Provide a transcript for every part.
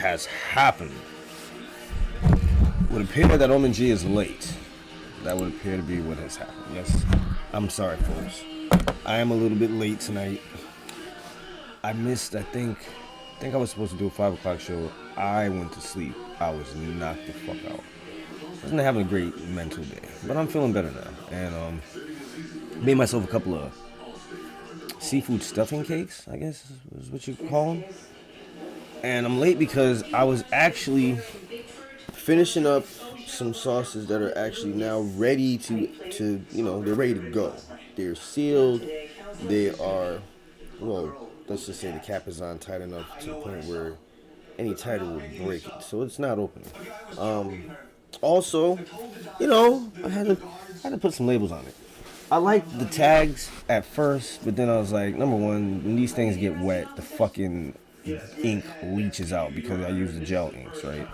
has happened. It would appear that Omen G is late. That would appear to be what has happened. Yes, I'm sorry, folks. I am a little bit late tonight. I missed, I think I was supposed to do a 5 o'clock show. I went to sleep. I was knocked the fuck out. I wasn't having a great mental day, but I'm feeling better now. And made myself a couple of seafood stuffing cakes, I guess is what you call them. And I'm late because I was actually finishing up some sauces that are actually now ready to they're ready to go. They're sealed. They are, well, let's just say the cap is on tight enough to the point where any tighter would break it. So it's not opening. Also, I had to put some labels on it. I liked the tags at first, but then I was like, number one, when these things get wet, the fucking ink leaches out because I use the gel inks, right?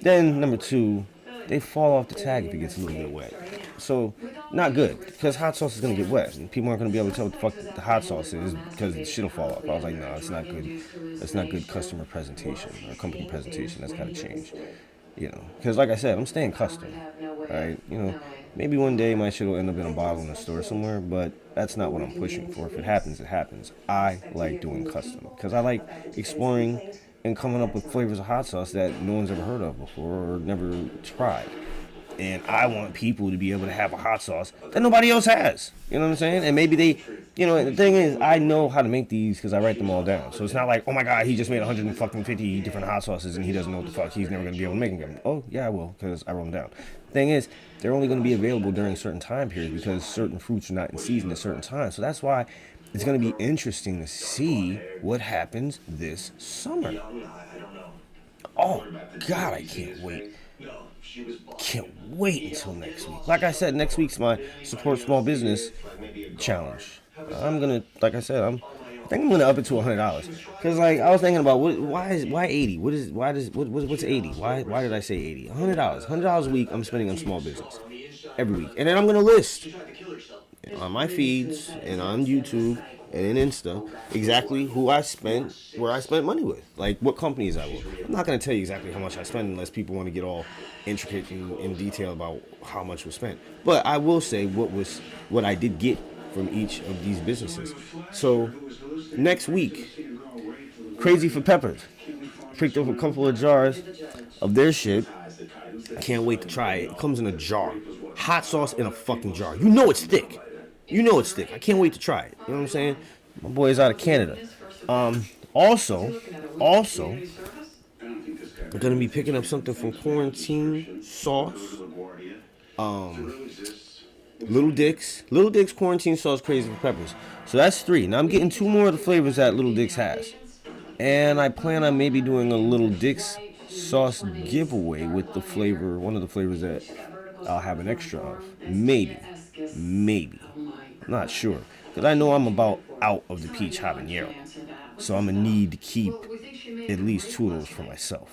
Then number two, they fall off the tag if it gets a little bit wet. So, not good, because hot sauce is going to get wet, and people aren't going to be able to tell what the fuck the hot sauce is because the shit will fall off. I was like, no, it's not good. That's not good customer presentation or company presentation. That's got to change. Because like I said, I'm staying custom, right? Maybe one day my shit will end up in a bottle in a store somewhere, but that's not what I'm pushing for. If it happens, it happens. I like doing custom because I like exploring and coming up with flavors of hot sauce that no one's ever heard of before or never tried. And I want people to be able to have a hot sauce that nobody else has. You know what I'm saying? And maybe they, the thing is, I know how to make these because I write them all down. So it's not like, oh my God, he just made 150 different hot sauces and he doesn't know what the fuck. He's never going to be able to make them. Oh, yeah, I will because I wrote them down. Thing is, they're only going to be available during certain time periods because certain fruits are not in season at certain times. So that's why it's going to be interesting to see what happens this summer. Oh, God, I can't wait. Can't wait until next week. Like I said, next week's my support small business challenge. I'm gonna, like I said, I think I'm gonna up it to $100. Cause like I was thinking about why 80? What's 80? Why did I say 80? $100 a week I'm spending on small business every week, and then I'm gonna list on my feeds and on YouTube and in Insta exactly where I spent money with, like what companies I will. I'm not gonna tell you exactly how much I spend unless people want to get all intricate and in detail about how much was spent. But I will say what I did get from each of these businesses. So next week, Crazy for Peppers picked up a couple of jars of their shit. I can't wait to try it. It comes in a jar, hot sauce in a fucking jar. You know it's thick. I can't wait to try it. You know what I'm saying? My boy is out of Canada. Also, I'm gonna be picking up something from Quarantine Sauce. Little Dick's Quarantine Sauce Crazy for Peppers. So that's 3. Now I'm getting 2 more of the flavors that Little Dick's has. And I plan on maybe doing a Little Dick's sauce giveaway with one of the flavors that I'll have an extra of. Maybe. Not sure. Because I know I'm about out of the peach habanero. So I'm going to need to keep at least 2 of those for myself.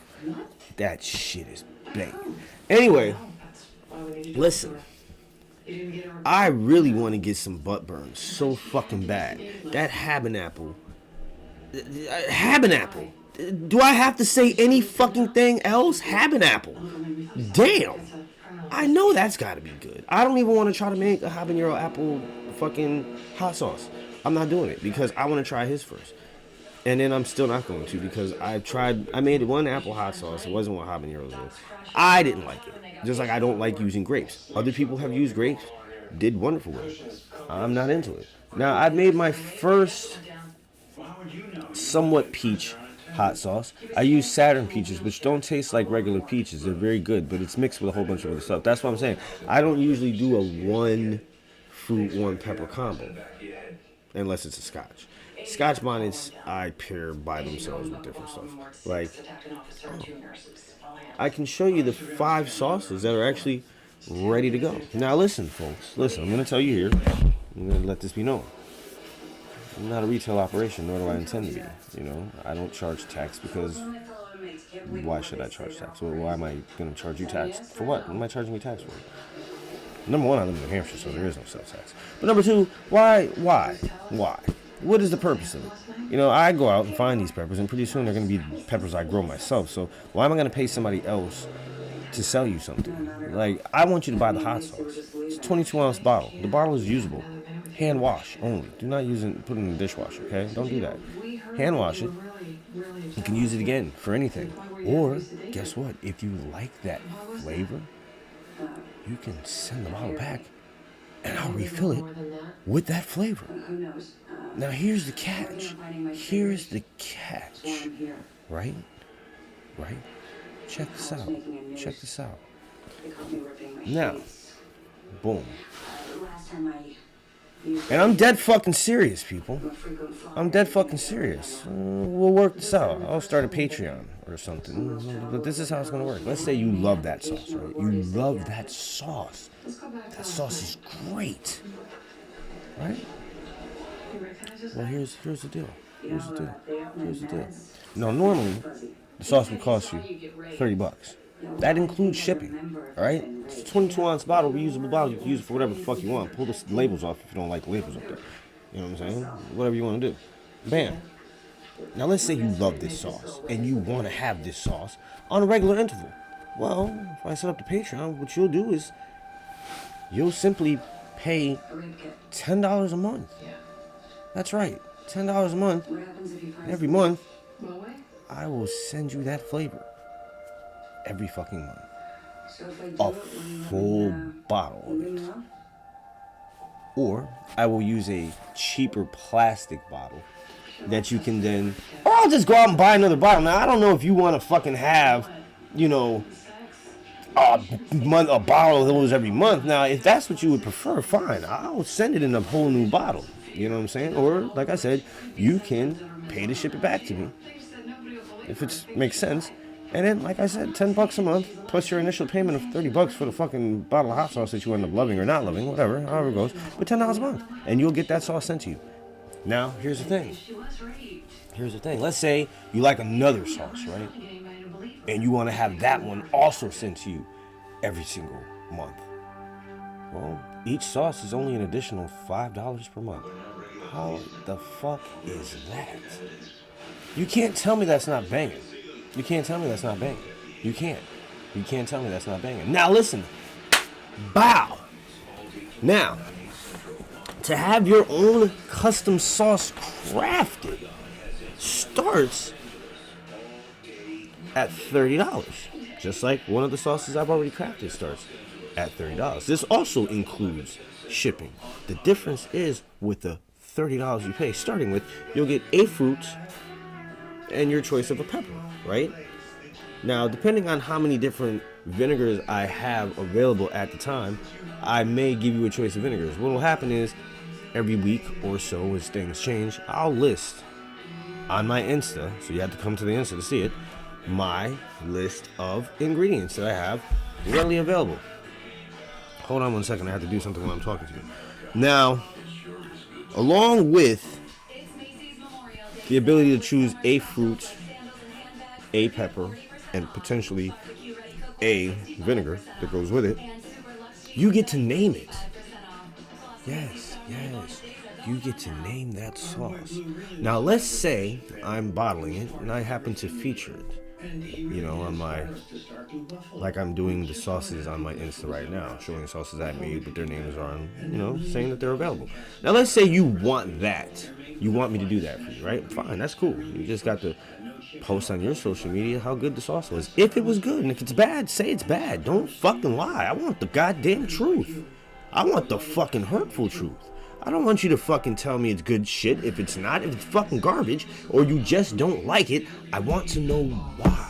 That shit is banging. Anyway, listen. I really want to get some butt burn so fucking bad. That Habanapple. Do I have to say any fucking thing else? Habanapple. Damn. I know that's got to be good. I don't even want to try to make a habanero apple fucking hot sauce. I'm not doing it because I want to try his first. And then I'm still not going to because I made one apple hot sauce. It wasn't what habaneros was. I didn't like it. Just like I don't like using grapes. Other people have used grapes. Did wonderful with it. I'm not into it. Now, I made my first somewhat peach hot sauce. I use Saturn peaches, which don't taste like regular peaches. They're very good, but it's mixed with a whole bunch of other stuff. That's what I'm saying. I don't usually do a 1 fruit, 1 pepper combo unless it's a scotch. Scotch bonnets I pair by themselves with different stuff. Like, I can show you the 5 sauces that are actually ready to go. Now listen, folks. Listen, I'm going to tell you here. I'm going to let this be known. I'm not a retail operation, nor do I intend to be. I don't charge tax because why should I charge tax? Why am I going to charge you tax? For what? What am I charging you tax for? Number 1, I live in New Hampshire, so there is no sales tax. But number 2, why? What is the purpose of it? You know, I go out and find these peppers, and pretty soon they're going to be peppers I grow myself. So why am I going to pay somebody else to sell you something? Like, I want you to buy the hot sauce. It's a 22-ounce bottle. The bottle is usable. Hand wash only. Do not use it, put it in the dishwasher, okay? Don't do that. Hand wash it. You can use it again for anything. Or, guess what? If you like that flavor, you can send the bottle back, and I'll refill it with that flavor. Now, here's the catch. Here's the catch. Right? Right? Check this out. Check this out. Now, boom. And I'm dead fucking serious, people. I'm dead fucking serious. We'll work this out. I'll start a Patreon or something. But this is how it's going to work. Let's say you love that sauce, right? You love that sauce. That sauce is great. Right? Well, here's the deal. Here's the deal. Here's the deal. Now, normally, the sauce would cost you $30. That includes shipping, all right? It's a 22-ounce bottle, reusable bottle. You can use it for whatever the fuck you want. Pull the labels off if you don't like the labels up there. You know what I'm saying? Whatever you want to do. Bam. Now, let's say you love this sauce, and you want to have this sauce on a regular interval. Well, if I set up the Patreon, what you'll do is you'll simply pay $10 a month. That's right, $10 a month. Every month, I will send you that flavor. Every fucking month. A full bottle of it. Or I will use a cheaper plastic bottle that you can then, or I'll just go out and buy another bottle. Now, I don't know if you want to fucking have, you know, a bottle of those every month. Now, if that's what you would prefer, fine. I'll send it in a whole new bottle. You know what I'm saying? Or, like I said, you can pay to ship it back to me. If it makes sense. And then, like I said, $10 a month, plus your initial payment of $30 for the fucking bottle of hot sauce that you end up loving or not loving, whatever, however it goes, but $10 a month. And you'll get that sauce sent to you. Now, here's the thing. Here's the thing. Let's say you like another sauce, right? And you want to have that one also sent to you every single month. Well, each sauce is only an additional $5 per month. How the fuck is that? You can't tell me that's not banging. You can't tell me that's not banging. You can't. You can't tell me that's not banging. Now listen. Bow. Now, to have your own custom sauce crafted starts at $30. Just like one of the sauces I've already crafted starts at $30. This also includes shipping. The difference is with the $30 you pay, starting with, you'll get a fruit and your choice of a pepper, right? Now, depending on how many different vinegars I have available at the time, I may give you a choice of vinegars. What will happen is, every week or so as things change, I'll list on my Insta, so you have to come to the Insta to see it, my list of ingredients that I have readily available. Hold on one second, I have to do something while I'm talking to you. Now, along with the ability to choose a fruit, a pepper, and potentially a vinegar that goes with it, you get to name it. Yes, yes. You get to name that sauce. Now, let's say I'm bottling it and I happen to feature it, you know, on my, like I'm doing the sauces on my Insta right now, showing the sauces I made, but their names are on, you know, saying that they're available. Now, let's say you want that. You want me to do that for you, right? Fine, that's cool. You just got to post on your social media how good the sauce was. If it was good, and if it's bad, say it's bad. Don't fucking lie. I want the goddamn truth. I want the fucking hurtful truth. I don't want you to fucking tell me it's good shit if it's not, if it's fucking garbage, or you just don't like it. I want to know why.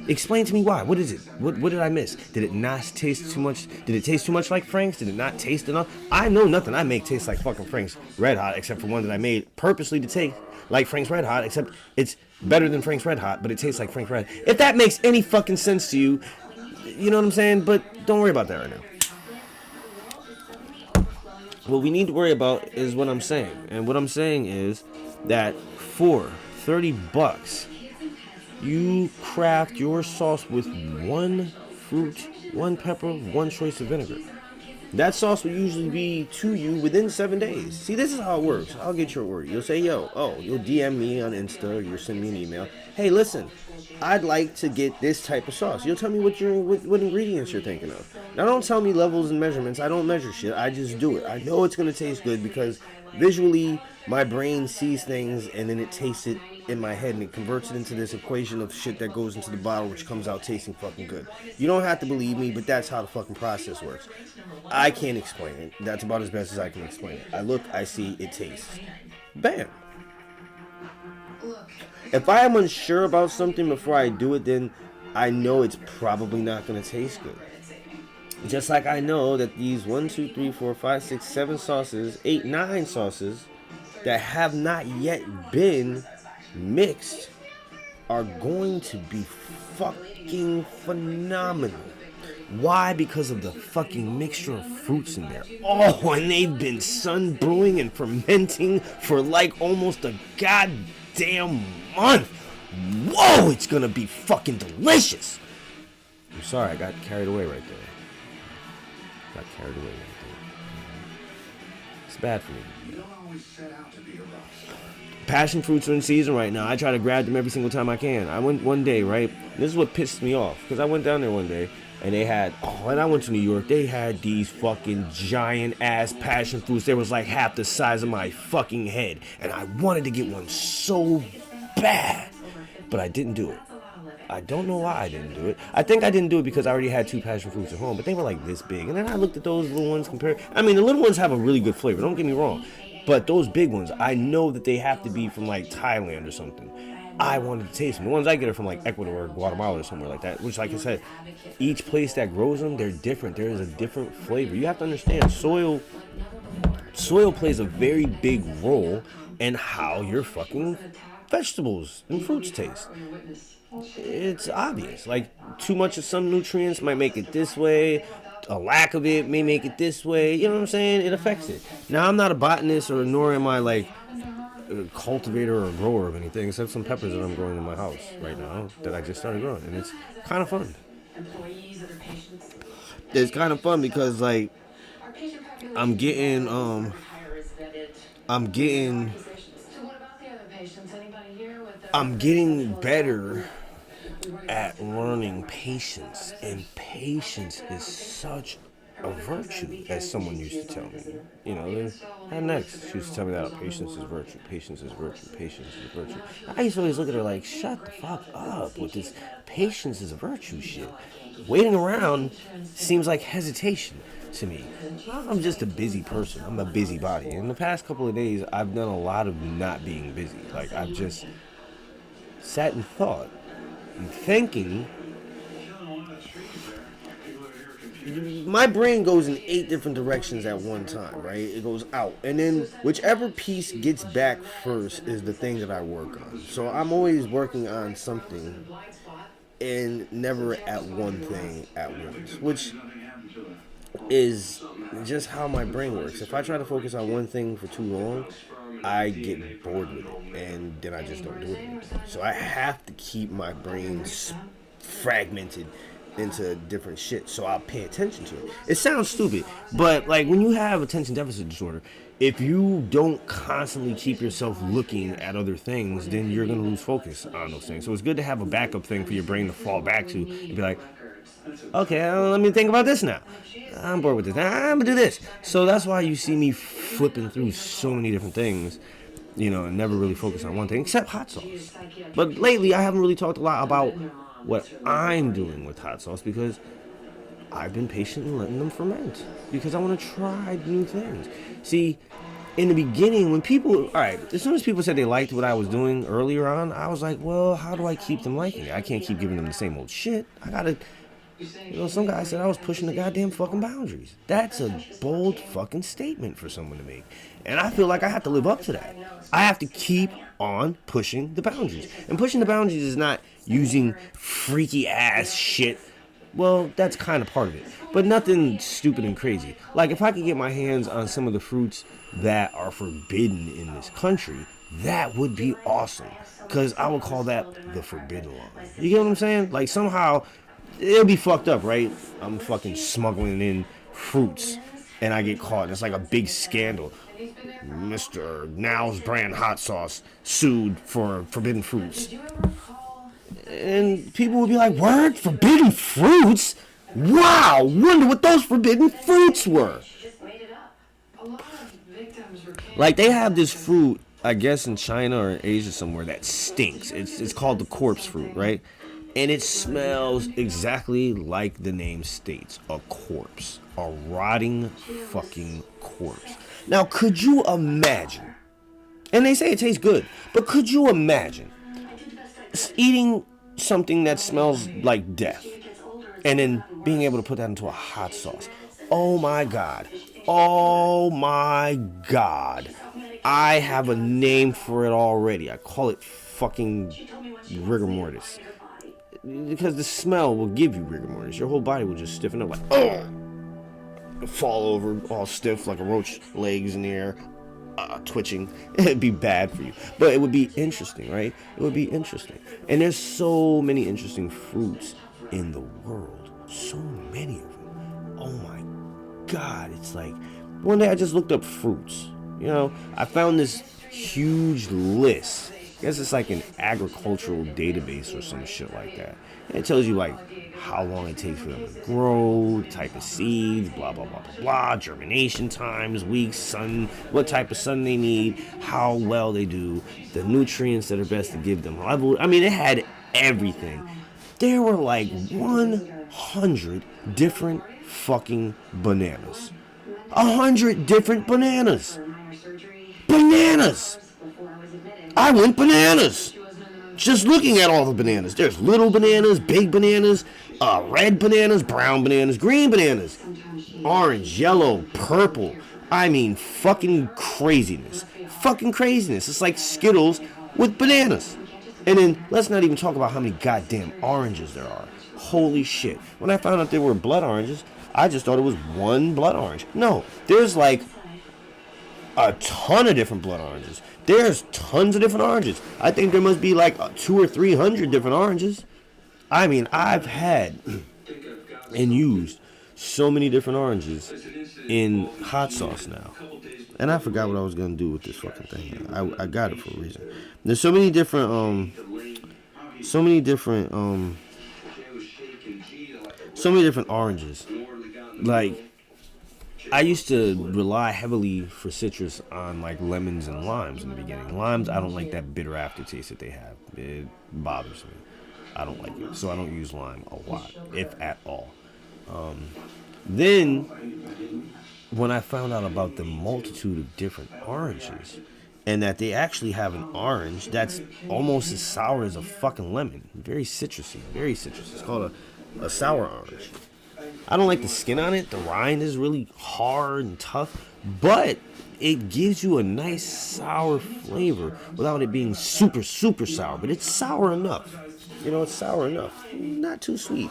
Explain to me why. What is it? What did I miss? Did it not taste too much? Did it taste too much like Frank's? Did it not taste enough? I know nothing I make tastes like fucking Frank's Red Hot, except for one that I made purposely to taste like Frank's Red Hot, except it's better than Frank's Red Hot, but it tastes like Frank's Red Hot. If that makes any fucking sense to you, you know what I'm saying? But don't worry about that right now. What we need to worry about is what I'm saying. And what I'm saying is that for $30, you craft your sauce with one fruit, one pepper, one choice of vinegar. That sauce will usually be to you within 7 days. See, this is how it works. I'll get your order. You'll say, you'll DM me on Insta, or you'll send me an email. Hey, listen, I'd like to get this type of sauce. You'll tell me what ingredients you're thinking of. Now, don't tell me levels and measurements. I don't measure shit. I just do it. I know it's gonna taste good because visually, my brain sees things and then it tastes it in my head and it converts it into this equation of shit that goes into the bottle, which comes out tasting fucking good. You don't have to believe me, but that's how the fucking process works. I can't explain it. That's about as best as I can explain it. I look, I see, it tastes. Bam. If I am unsure about something before I do it, then I know it's probably not going to taste good. Just like I know that these 1, 2, 3, 4, 5, 6, 7 sauces, 8, 9 sauces that have not yet been mixed are going to be fucking phenomenal. Why? Because of the fucking mixture of fruits in there. Oh, and they've been sun brewing and fermenting for like almost a goddamn month. Whoa, it's gonna be fucking delicious. I'm sorry, I got carried away right there. It's bad for me. Passion fruits are in season right now. I try to grab them every single time I can. I went one day, right? This is what pissed me off. Because I went down there one day and they had, and I went to New York. They had these fucking giant ass passion fruits. They was like half the size of my fucking head. And I wanted to get one so bad. But I didn't do it. I don't know why I didn't do it. I think I didn't do it because I already had 2 passion fruits at home. But they were like this big. And then I looked at those little ones compared. I mean, the little ones have a really good flavor. Don't get me wrong. But those big ones, I know that they have to be from like Thailand or something. I wanted to taste them. The ones I get are from like Ecuador or Guatemala or somewhere like that. Which, like I said, each place that grows them, they're different. There is a different flavor. You have to understand, soil plays a very big role in how your fucking vegetables and fruits taste. It's obvious. Like, too much of some nutrients might make it this way. A lack of it may make it this way. You know what I'm saying? It affects it. Now, I'm not a botanist, or nor am I like a cultivator or a grower of anything, except some peppers that I'm growing in my house right now that I just started growing, and it's kind of fun. It's kind of fun because like I'm getting better at learning patience, and patience is such a virtue, as someone used to tell me. You know, and next, she used to tell me that patience is virtue, patience is virtue, patience is virtue. I used to always look at her like, shut the fuck up with this patience is a virtue shit. Waiting around seems like hesitation to me. I'm just a busy person. I'm a busybody. In the past couple of days, I've done a lot of not being busy. Like, I've just sat and thought and thinking. My brain goes in 8 different directions at one time, right? It goes out. And then whichever piece gets back first is the thing that I work on. So I'm always working on something and never at one thing at once, which is just how my brain works. If I try to focus on one thing for too long, I get bored with it, and then I just don't do it anymore. So I have to keep my brain fragmented into different shit, so I'll pay attention to it. It sounds stupid, but like when you have attention deficit disorder, if you don't constantly keep yourself looking at other things, then you're gonna lose focus on those things. So it's good to have a backup thing for your brain to fall back to and be like, okay, let me think about this now. I'm bored with this. I'm gonna do this. So that's why you see me flipping through so many different things, you know, and never really focus on one thing except hot sauce. But lately, I haven't really talked a lot about what I'm doing with hot sauce because I've been patient in letting them ferment because I want to try new things. See, in the beginning, when people, as soon as people said they liked what I was doing earlier on, I was like, well, how do I keep them liking it? I can't keep giving them the same old shit. I gotta, some guy said I was pushing the goddamn fucking boundaries. That's a bold fucking statement for someone to make. And I feel like I have to live up to that. I have to keep on pushing the boundaries. And pushing the boundaries is not using freaky ass shit. Well, that's kind of part of it. But nothing stupid and crazy. Like, if I could get my hands on some of the fruits that are forbidden in this country, that would be awesome. Because I would call that the forbidden line. You get what I'm saying? Like, somehow, it'll be fucked up, right? I'm fucking smuggling in fruits and I get caught. And it's like a big scandal. Mr. Now's brand hot sauce sued for forbidden fruits. And people would be like, word? Forbidden fruits? Wow, wonder what those forbidden fruits were. Like, they have this fruit, I guess in China or Asia somewhere, that stinks. It's called the corpse fruit, right? And it smells exactly like the name states. A corpse. A rotting fucking corpse. Now, could you imagine? And they say it tastes good, but could you imagine eating something that smells like death and then being able to put that into a hot sauce? Oh my God. Oh my God. I have a name for it already. I call it fucking rigor mortis. Because the smell will give you rigor mortis. Your whole body will just stiffen up like, oh! Fall over all stiff like a roach, legs in the air, twitching. It'd be bad for you. But it would be interesting, right? It would be interesting. And there's so many interesting fruits in the world. So many of them. Oh my God. It's like, one day I just looked up fruits. You know, I found this huge list. I guess it's like an agricultural database or some shit like that. And it tells you like how long it takes for them to grow, type of seeds, blah, blah, blah, blah, blah, germination times, weeks, sun, what type of sun they need, how well they do, the nutrients that are best to give them. I mean, it had everything. There were like 100 different fucking bananas. 100 different bananas. Bananas! I went bananas. Just looking at all the bananas. There's little bananas, big bananas, red bananas, brown bananas, green bananas, orange, yellow, purple. I mean, fucking craziness. Fucking craziness. It's like Skittles with bananas. And then let's not even talk about how many goddamn oranges there are. Holy shit. When I found out there were blood oranges, I just thought it was one blood orange. No, there's like a ton of different blood oranges. There's tons of different oranges. I think there must be like 200 or 300 different oranges. I mean, I've had and used so many different oranges in hot sauce now. And I forgot what I was going to do with this fucking thing. I got it for a reason. There's so many different oranges. Like, I used to rely heavily for citrus on like lemons and limes in the beginning. Limes, I don't like that bitter aftertaste that they have. It bothers me. I don't like it. So I don't use lime a lot, if at all. Then, when I found out about the multitude of different oranges, and that they actually have an orange that's almost as sour as a fucking lemon. Very citrusy, very citrusy. It's called a sour orange. I don't like the skin on it. The rind is really hard and tough, but it gives you a nice sour flavor without it being super, super sour. But it's sour enough. You know, it's sour enough. Not too sweet.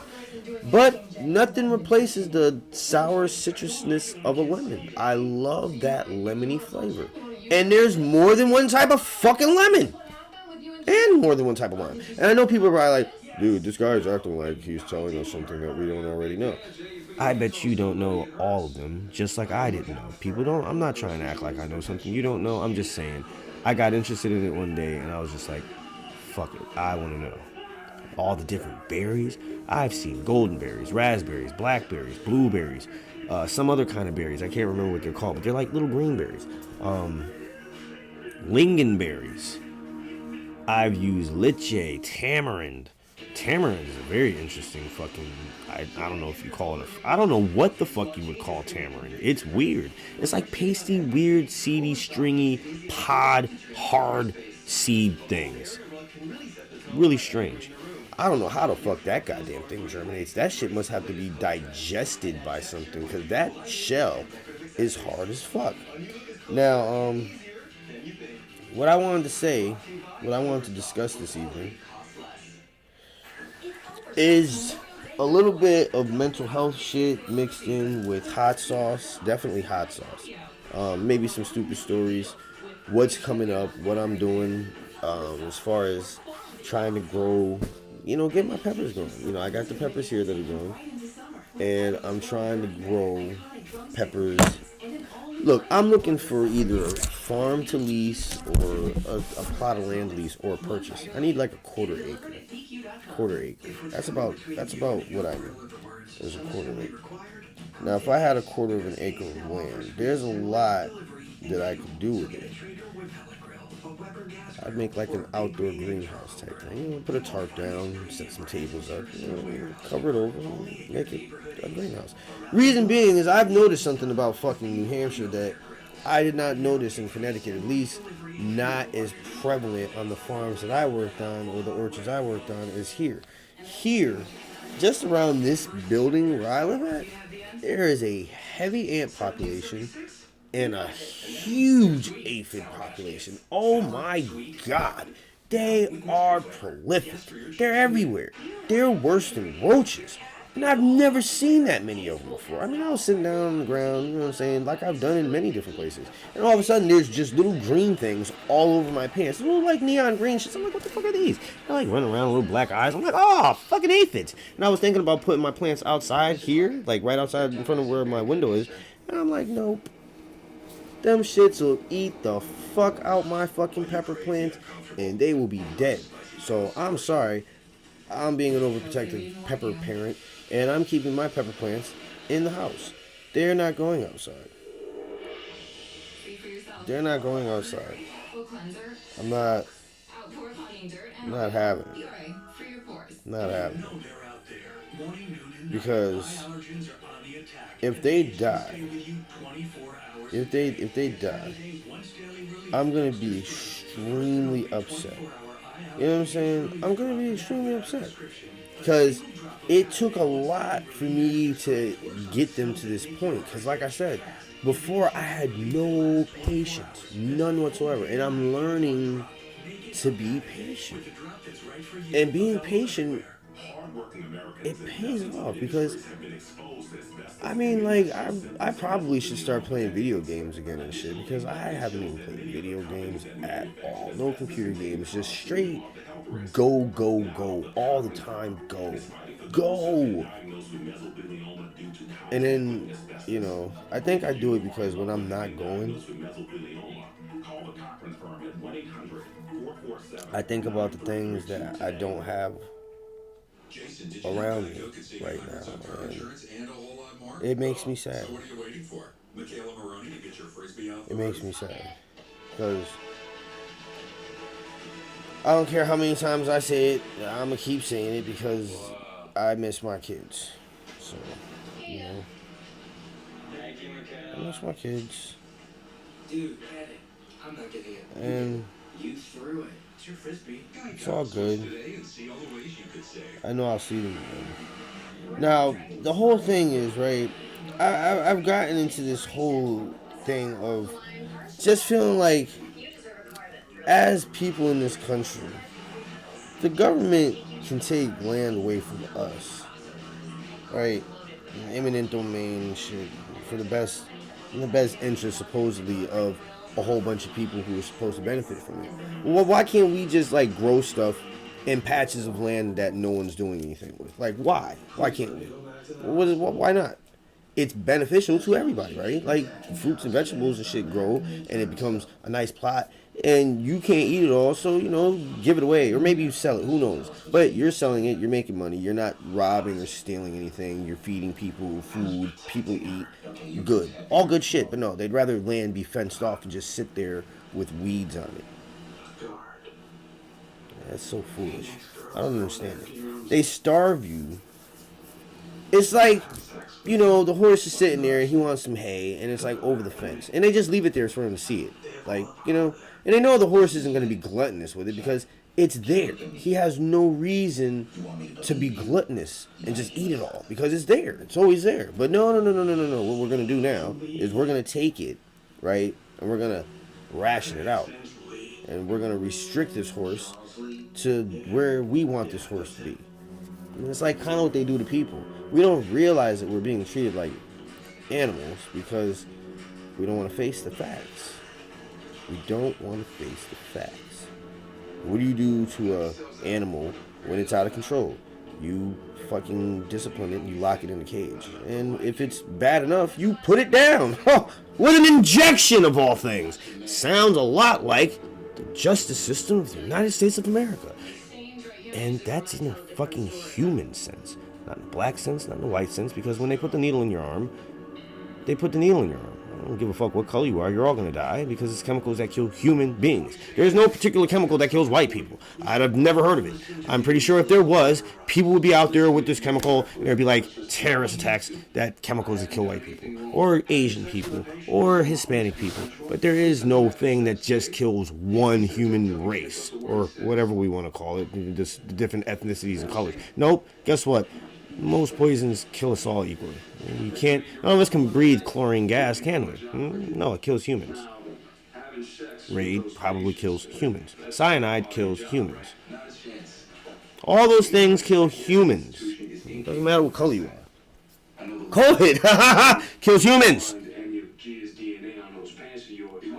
But nothing replaces the sour citrusness of a lemon. I love that lemony flavor. And there's more than one type of fucking lemon. And more than one type of lime. And I know people are probably like, dude, this guy's acting like he's telling us something that we don't already know. I bet you don't know all of them, just like I didn't know. People don't, I'm not trying to act like I know something you don't know. I'm just saying, I got interested in it one day and I was just like, fuck it, I want to know. All the different berries. I've seen golden berries, raspberries, blackberries, blueberries, some other kind of berries. I can't remember what they're called, but they're like little green berries. Lingonberries. I've used liche, tamarind. Tamarind is a very interesting fucking, I don't know if you call it I don't know what the fuck you would call tamarind. It's weird. It's like pasty, weird, seedy, stringy, pod, hard seed things. Really strange. I don't know how the fuck that goddamn thing germinates. That shit must have to be digested by something, because that shell is hard as fuck. Now, what I wanted to discuss this evening is a little bit of mental health shit mixed in with hot sauce. Definitely hot sauce. Maybe some stupid stories. What's coming up. What I'm doing as far as trying to grow, get my peppers going. I got the peppers here that are growing. and I'm trying to grow peppers. Look, I'm looking for either a farm to lease or a plot of land lease or a purchase. I need like a quarter acre. Quarter acre. That's about what I need. Is a quarter acre. Now, if I had a quarter of an acre of land, there's a lot that I could do with it. I'd make like an outdoor greenhouse type thing. You know, put a tarp down, set some tables up, you know, cover it over, make it a greenhouse. Reason being is I've noticed something about fucking New Hampshire that I did not notice in Connecticut, at least not as prevalent on the farms that I worked on or the orchards I worked on as here. Here, just around this building where I live at, there is a heavy ant population and a huge aphid population. Oh my god. They are prolific. They're everywhere. They're worse than roaches. And I've never seen that many of them before. I mean, I was sitting down on the ground, you know what I'm saying, like I've done in many different places. And all of a sudden, there's just little green things all over my pants. Little, like, neon green shits. I'm like, what the fuck are these? They're, like, running around with little black eyes. I'm like, oh, fucking aphids. And I was thinking about putting my plants outside here, like, right outside in front of where my window is. And I'm like, nope. Them shits will eat the fuck out my fucking pepper plants, and they will be dead. So, I'm sorry. I'm being an overprotective pepper parent, and I'm keeping my pepper plants in the house. They're not going outside. They're not going outside. I'm not having it. Not having it. Because if they die, if they die, I'm gonna be extremely upset. You know what I'm saying? I'm gonna be extremely upset because it took a lot for me to get them to this point. Because, like I said before, I had no patience, none whatsoever, and I'm learning to be patient. And being patient, it pays off because, I mean, like, I probably should start playing video games again and shit because I haven't even played video games at all. No computer games, just straight go, go, go, all the time, go. And then, you know, I think I do it because when I'm not going, I think about the things that I don't have around me right now, and it makes me sad. It makes me sad because I don't care how many times I say it, I'm gonna keep saying it because I miss my kids. So, you know, I miss my kids. And it's all good. I know I'll see them again. Now, the whole thing is, right, I've gotten into this whole thing of just feeling like, as people in this country, the government can take land away from us, right? Eminent domain and shit for the best, in the best interest, supposedly, of a whole bunch of people who are supposed to benefit from it. Well, why can't we just, like, grow stuff in patches of land that no one's doing anything with? Like, why? Why can't we? Why not? It's beneficial to everybody, right? Like, fruits and vegetables and shit grow, and it becomes a nice plot, and you can't eat it all, so, you know, give it away. Or maybe you sell it, who knows? But you're selling it, you're making money, you're not robbing or stealing anything, you're feeding people food, people eat. Good. All good shit, but no, they'd rather land be fenced off and just sit there with weeds on it. That's so foolish. I don't understand it. They starve you. It's like, you know, the horse is sitting there, he wants some hay, and it's like over the fence. And they just leave it there for him to see it. Like, you know, and they know the horse isn't going to be gluttonous with it because it's there. He has no reason to be gluttonous and just eat it all because it's there. It's always there. But no. What we're going to do now is we're going to take it, right, and we're going to ration it out. And we're going to restrict this horse to where we want this horse to be. And it's like kind of what they do to people. We don't realize that we're being treated like animals because we don't want to face the facts. We don't want to face the facts. What do you do to an animal when it's out of control? You fucking discipline it and you lock it in a cage. And if it's bad enough, you put it down. With an injection of all things. Sounds a lot like the justice system of the United States of America. And that's in a fucking human sense. Not in a black sense, not in a white sense, because when they put the needle in your arm, they put the needle in your arm. I don't give a fuck what color you are, you're all gonna die because it's chemicals that kill human beings. There's no particular chemical that kills white people. I'd have never heard of it. I'm pretty sure if there was, people would be out there with this chemical and there'd be like terrorist attacks that chemicals that kill white people, or Asian people, or Hispanic people. But there is no thing that just kills one human race, or whatever we want to call it, just the different ethnicities and colors. Nope, guess what? Most poisons kill us all equally. You can't, none of us can breathe chlorine gas, can we? No, it kills humans. Raid probably kills humans. Cyanide kills humans. All those things kill humans. It doesn't matter what color you are. COVID kills humans.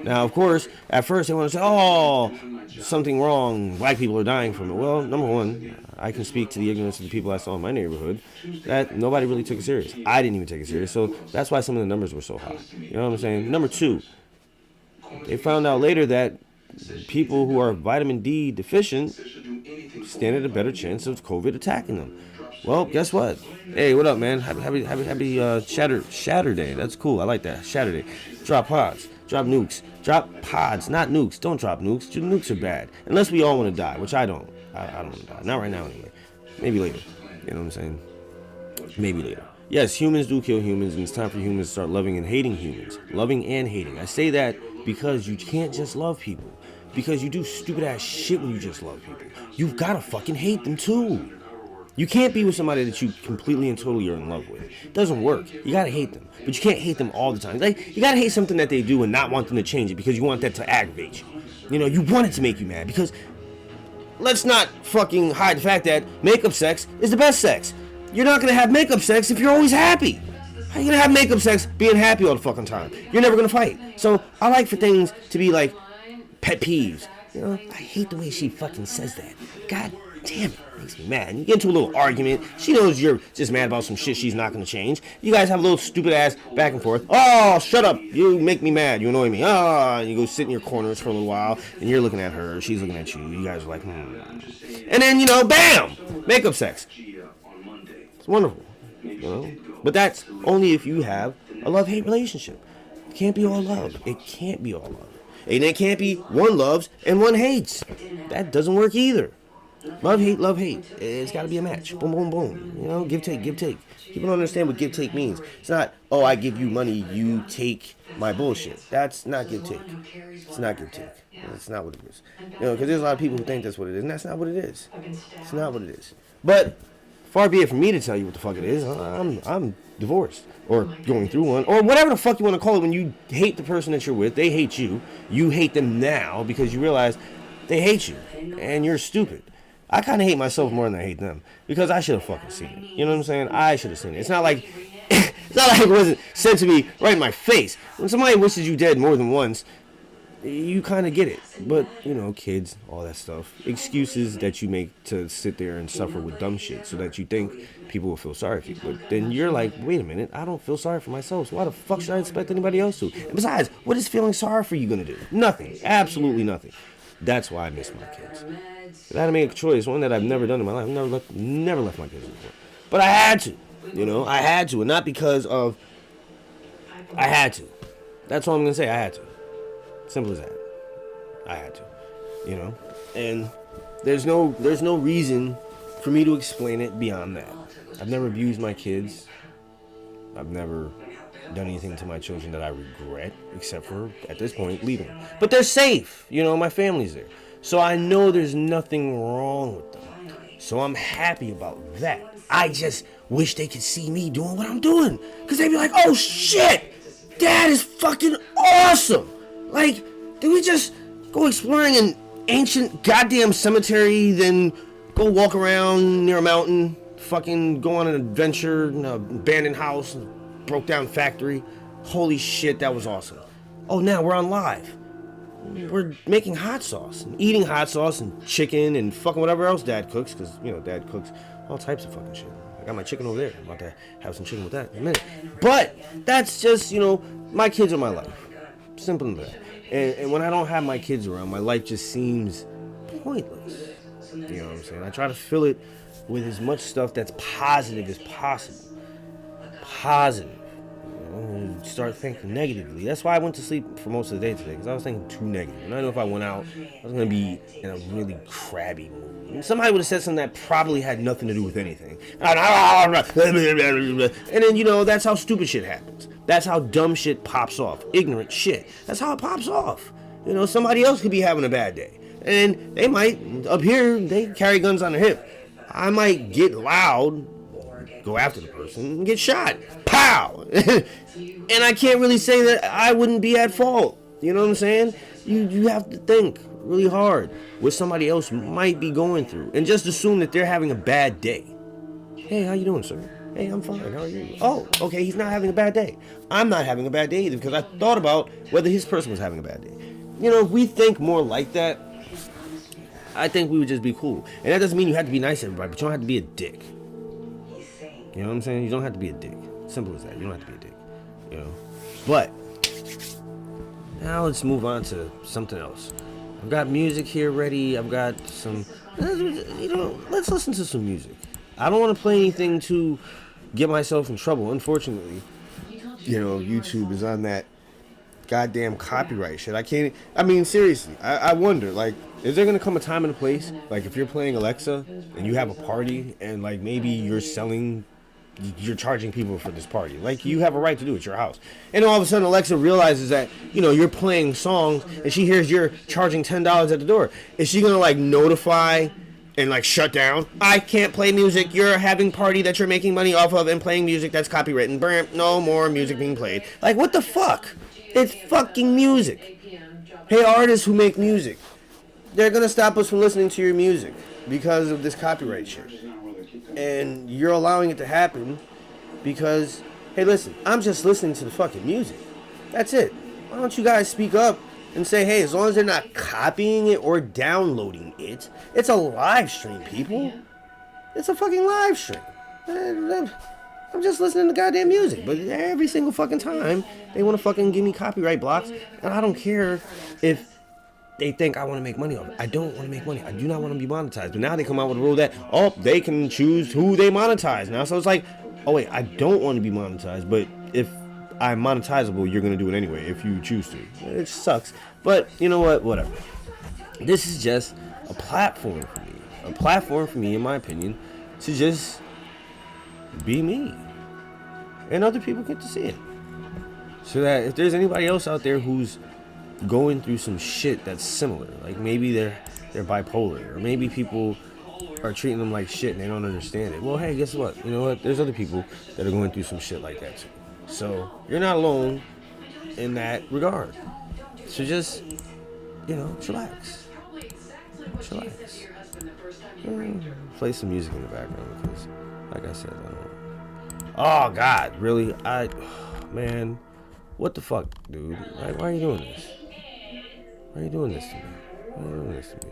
Now, of course, at first they want to say, oh, something wrong, black people are dying from it. Well, number one, I can speak to the ignorance of the people I saw in my neighborhood, that nobody really took it serious. I didn't even take it serious, so that's why some of the numbers were so high. You know what I'm saying? Number two, they found out later that people who are vitamin D deficient stand at a better chance of COVID attacking them. Well, guess what? Hey, what up, man? Happy Shatter Day. That's cool. I like that. Shatter Day. Drop pods. Drop nukes. Drop pods, not nukes. Don't drop nukes. Your nukes are bad. Unless we all want to die, which I don't. I don't want to die. Not right now, anyway. Maybe later. You know what I'm saying? Maybe later. Yes, humans do kill humans, and it's time for humans to start loving and hating humans. Loving and hating. I say that because you can't just love people. Because you do stupid ass shit when you just love people. You've got to fucking hate them too. You can't be with somebody that you completely and totally are in love with. It doesn't work. You gotta hate them. But you can't hate them all the time. Like, you gotta hate something that they do and not want them to change it because you want that to aggravate you. You know, you want it to make you mad because let's not fucking hide the fact that makeup sex is the best sex. You're not gonna have makeup sex if you're always happy. How are you gonna have makeup sex being happy all the fucking time? You're never gonna fight. So I like for things to be like pet peeves. You know, I hate the way she fucking says that. God damn it, makes me mad. You get into a little argument. She knows you're just mad about some shit she's not gonna change. You guys have a little stupid ass back and forth. Oh, shut up. You make me mad. You annoy me. And you go sit in your corners for a little while, and you're looking at her. She's looking at you. You guys are like, And then, you know, bam! Makeup sex. It's wonderful. You know? But that's only if you have a love-hate relationship. It can't be all love. It can't be all love. And it can't be one loves and one hates. That doesn't work either. Love, hate. It's got to be a match. Boom, boom, boom. You know, give, take. People don't understand what give, take means. It's not, oh, I give you money, you take my bullshit. That's not give, take. It's not give, take. That's not what it is. You know, because there's a lot of people who think that's what it is, and that's not what it is. It's not what it is. But far be it from me to tell you what the fuck it is. I'm divorced, or going through one, or whatever the fuck you want to call it. When you hate the person that you're with, they hate you. You hate them now because you realize they hate you, and you're stupid. I kind of hate myself more than I hate them because I should have fucking seen it. You know what I'm saying? I should have seen it. It's not like it wasn't sent to me right in my face. When somebody wishes you dead more than once, you kind of get it. But, you know, kids, all that stuff. Excuses that you make to sit there and suffer with dumb shit so that you think people will feel sorry for you. But then you're like, wait a minute, I don't feel sorry for myself, so why the fuck should I expect anybody else to? And besides, what is feeling sorry for you going to do? Nothing. Absolutely nothing. That's why I miss my kids. I had to make a choice, one that I've never done in my life. I've never left my kids before. But I had to. You know, I had to. And not because of... I had to. That's all I'm going to say. I had to. Simple as that. I had to. You know? And there's no reason for me to explain it beyond that. I've never abused my kids. I've never done anything to my children that I regret, except for, at this point, leaving them. But they're safe. You know, my family's there. So I know there's nothing wrong with them. So I'm happy about that. I just wish they could see me doing what I'm doing. Because they'd be like, oh shit, Dad is fucking awesome. Like, did we just go exploring an ancient goddamn cemetery, then go walk around near a mountain, fucking go on an adventure in an abandoned house, broke down factory? Holy shit, that was awesome. Oh, now we're on live. We're making hot sauce, and eating hot sauce and chicken and fucking whatever else Dad cooks, because, you know, Dad cooks all types of fucking shit. I got my chicken over there. I'm about to have some chicken with that in a minute. But that's just, my kids are my life. Simple as that. And when I don't have my kids around, my life just seems pointless. You know what I'm saying? I try to fill it with as much stuff that's positive as possible. Positive. And start thinking negatively. That's why I went to sleep for most of the day today, because I was thinking too negative. And I know if I went out, I was going to be in a really crabby mood. And somebody would have said something that probably had nothing to do with anything. And then, that's how stupid shit happens. That's how dumb shit pops off. Ignorant shit. That's how it pops off. Somebody else could be having a bad day. And they might, up here, they carry guns on their hip. I might get loud, go after the person, and get shot. Pow! And I can't really say that I wouldn't be at fault. You know what I'm saying? You have to think really hard what somebody else might be going through. And just assume that they're having a bad day. Hey, how you doing, sir? Hey, I'm fine. How are you? Oh, okay, he's not having a bad day. I'm not having a bad day either, because I thought about whether his person was having a bad day. If we think more like that, I think we would just be cool. And that doesn't mean you have to be nice to everybody, but you don't have to be a dick. You know what I'm saying? You don't have to be a dick. Simple as that. You don't have to be a dick. But now let's move on to something else. I've got music here ready. I've got some, let's listen to some music. I don't want to play anything to get myself in trouble. Unfortunately, YouTube is on that goddamn copyright shit. Seriously, I wonder, is there going to come a time and a place, if you're playing Alexa and you have a party and, maybe you're charging people for this party. You have a right to do it. It's your house. And all of a sudden, Alexa realizes that, you're playing songs and she hears you're charging $10 at the door. Is she going to, notify and, shut down? I can't play music. You're having a party that you're making money off of and playing music that's copywritten. No more music being played. What the fuck? It's fucking music. Hey, artists who make music, they're going to stop us from listening to your music because of this copyright shit. And you're allowing it to happen because, hey, listen, I'm just listening to the fucking music. That's it. Why don't you guys speak up and say, hey, as long as they're not copying it or downloading it, it's a live stream, people. It's a fucking live stream. I'm just listening to goddamn music. But every single fucking time, they want to fucking give me copyright blocks. And I don't care if they think I want to make money off it. I don't want to make money. I do not want to be monetized. But now they come out with a rule that, they can choose who they monetize now. So it's oh wait, I don't want to be monetized, but if I'm monetizable, you're going to do it anyway if you choose to. It sucks. But you know what? Whatever. This is just a platform for me. A platform for me, in my opinion, to just be me. And other people get to see it. So that if there's anybody else out there who's going through some shit that's similar, maybe they're bipolar, or maybe people are treating them like shit and they don't understand it. Well, hey, guess what? You know what? There's other people that are going through some shit like that too. So you're not alone in that regard. So just, chillax. Play some music in the background because, like I said, I don't. Oh God, really? Man, what the fuck, dude? Why are you doing this? Why are you doing this to me? Why are you doing this to me?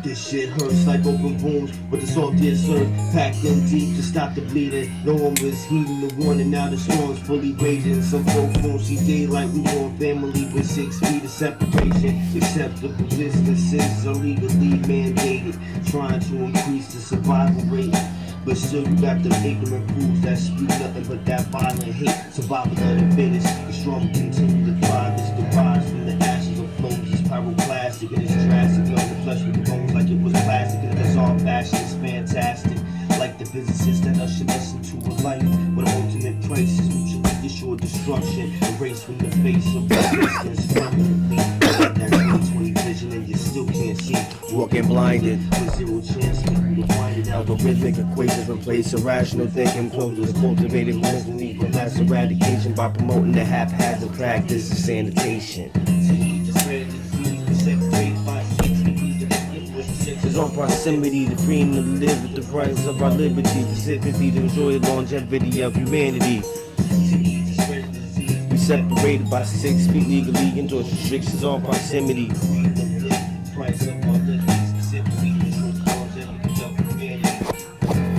This shit hurts like open wounds, but the salt is served, packed in deep to stop the bleeding. No one was heeding the warning, now the storm's fully raging. Some folks won't see daylight, we want family with 6 feet of separation. Acceptable businesses are legally mandated, trying to increase the survival rate. But still you got them ignorant fools that spew nothing but that violent hate. Survival of the fittest, the strong continue to thrive. It's the rise from the ashes of flows, it's pyroclastic and it's drastic. Yo, the flesh with the bones like it was plastic, and it's all fashion, it's fantastic. Like the physicists that usher us into a life where the ultimate price is mutually assured destruction. Erased from the face of resistance permanently. That 20/20 vision and you still can't see. Walking blinded. With zero chance for you to find it out. Algorithmic equations replace irrational thinking. Closes cultivated wisdom, equal mass eradication by promoting the haphazard practice of sanitation. restrictions on proximity, the freedom to live at the price of our liberty, specifically to enjoy the longevity of humanity. We separated by 6 feet legally, enjoy restrictions on proximity.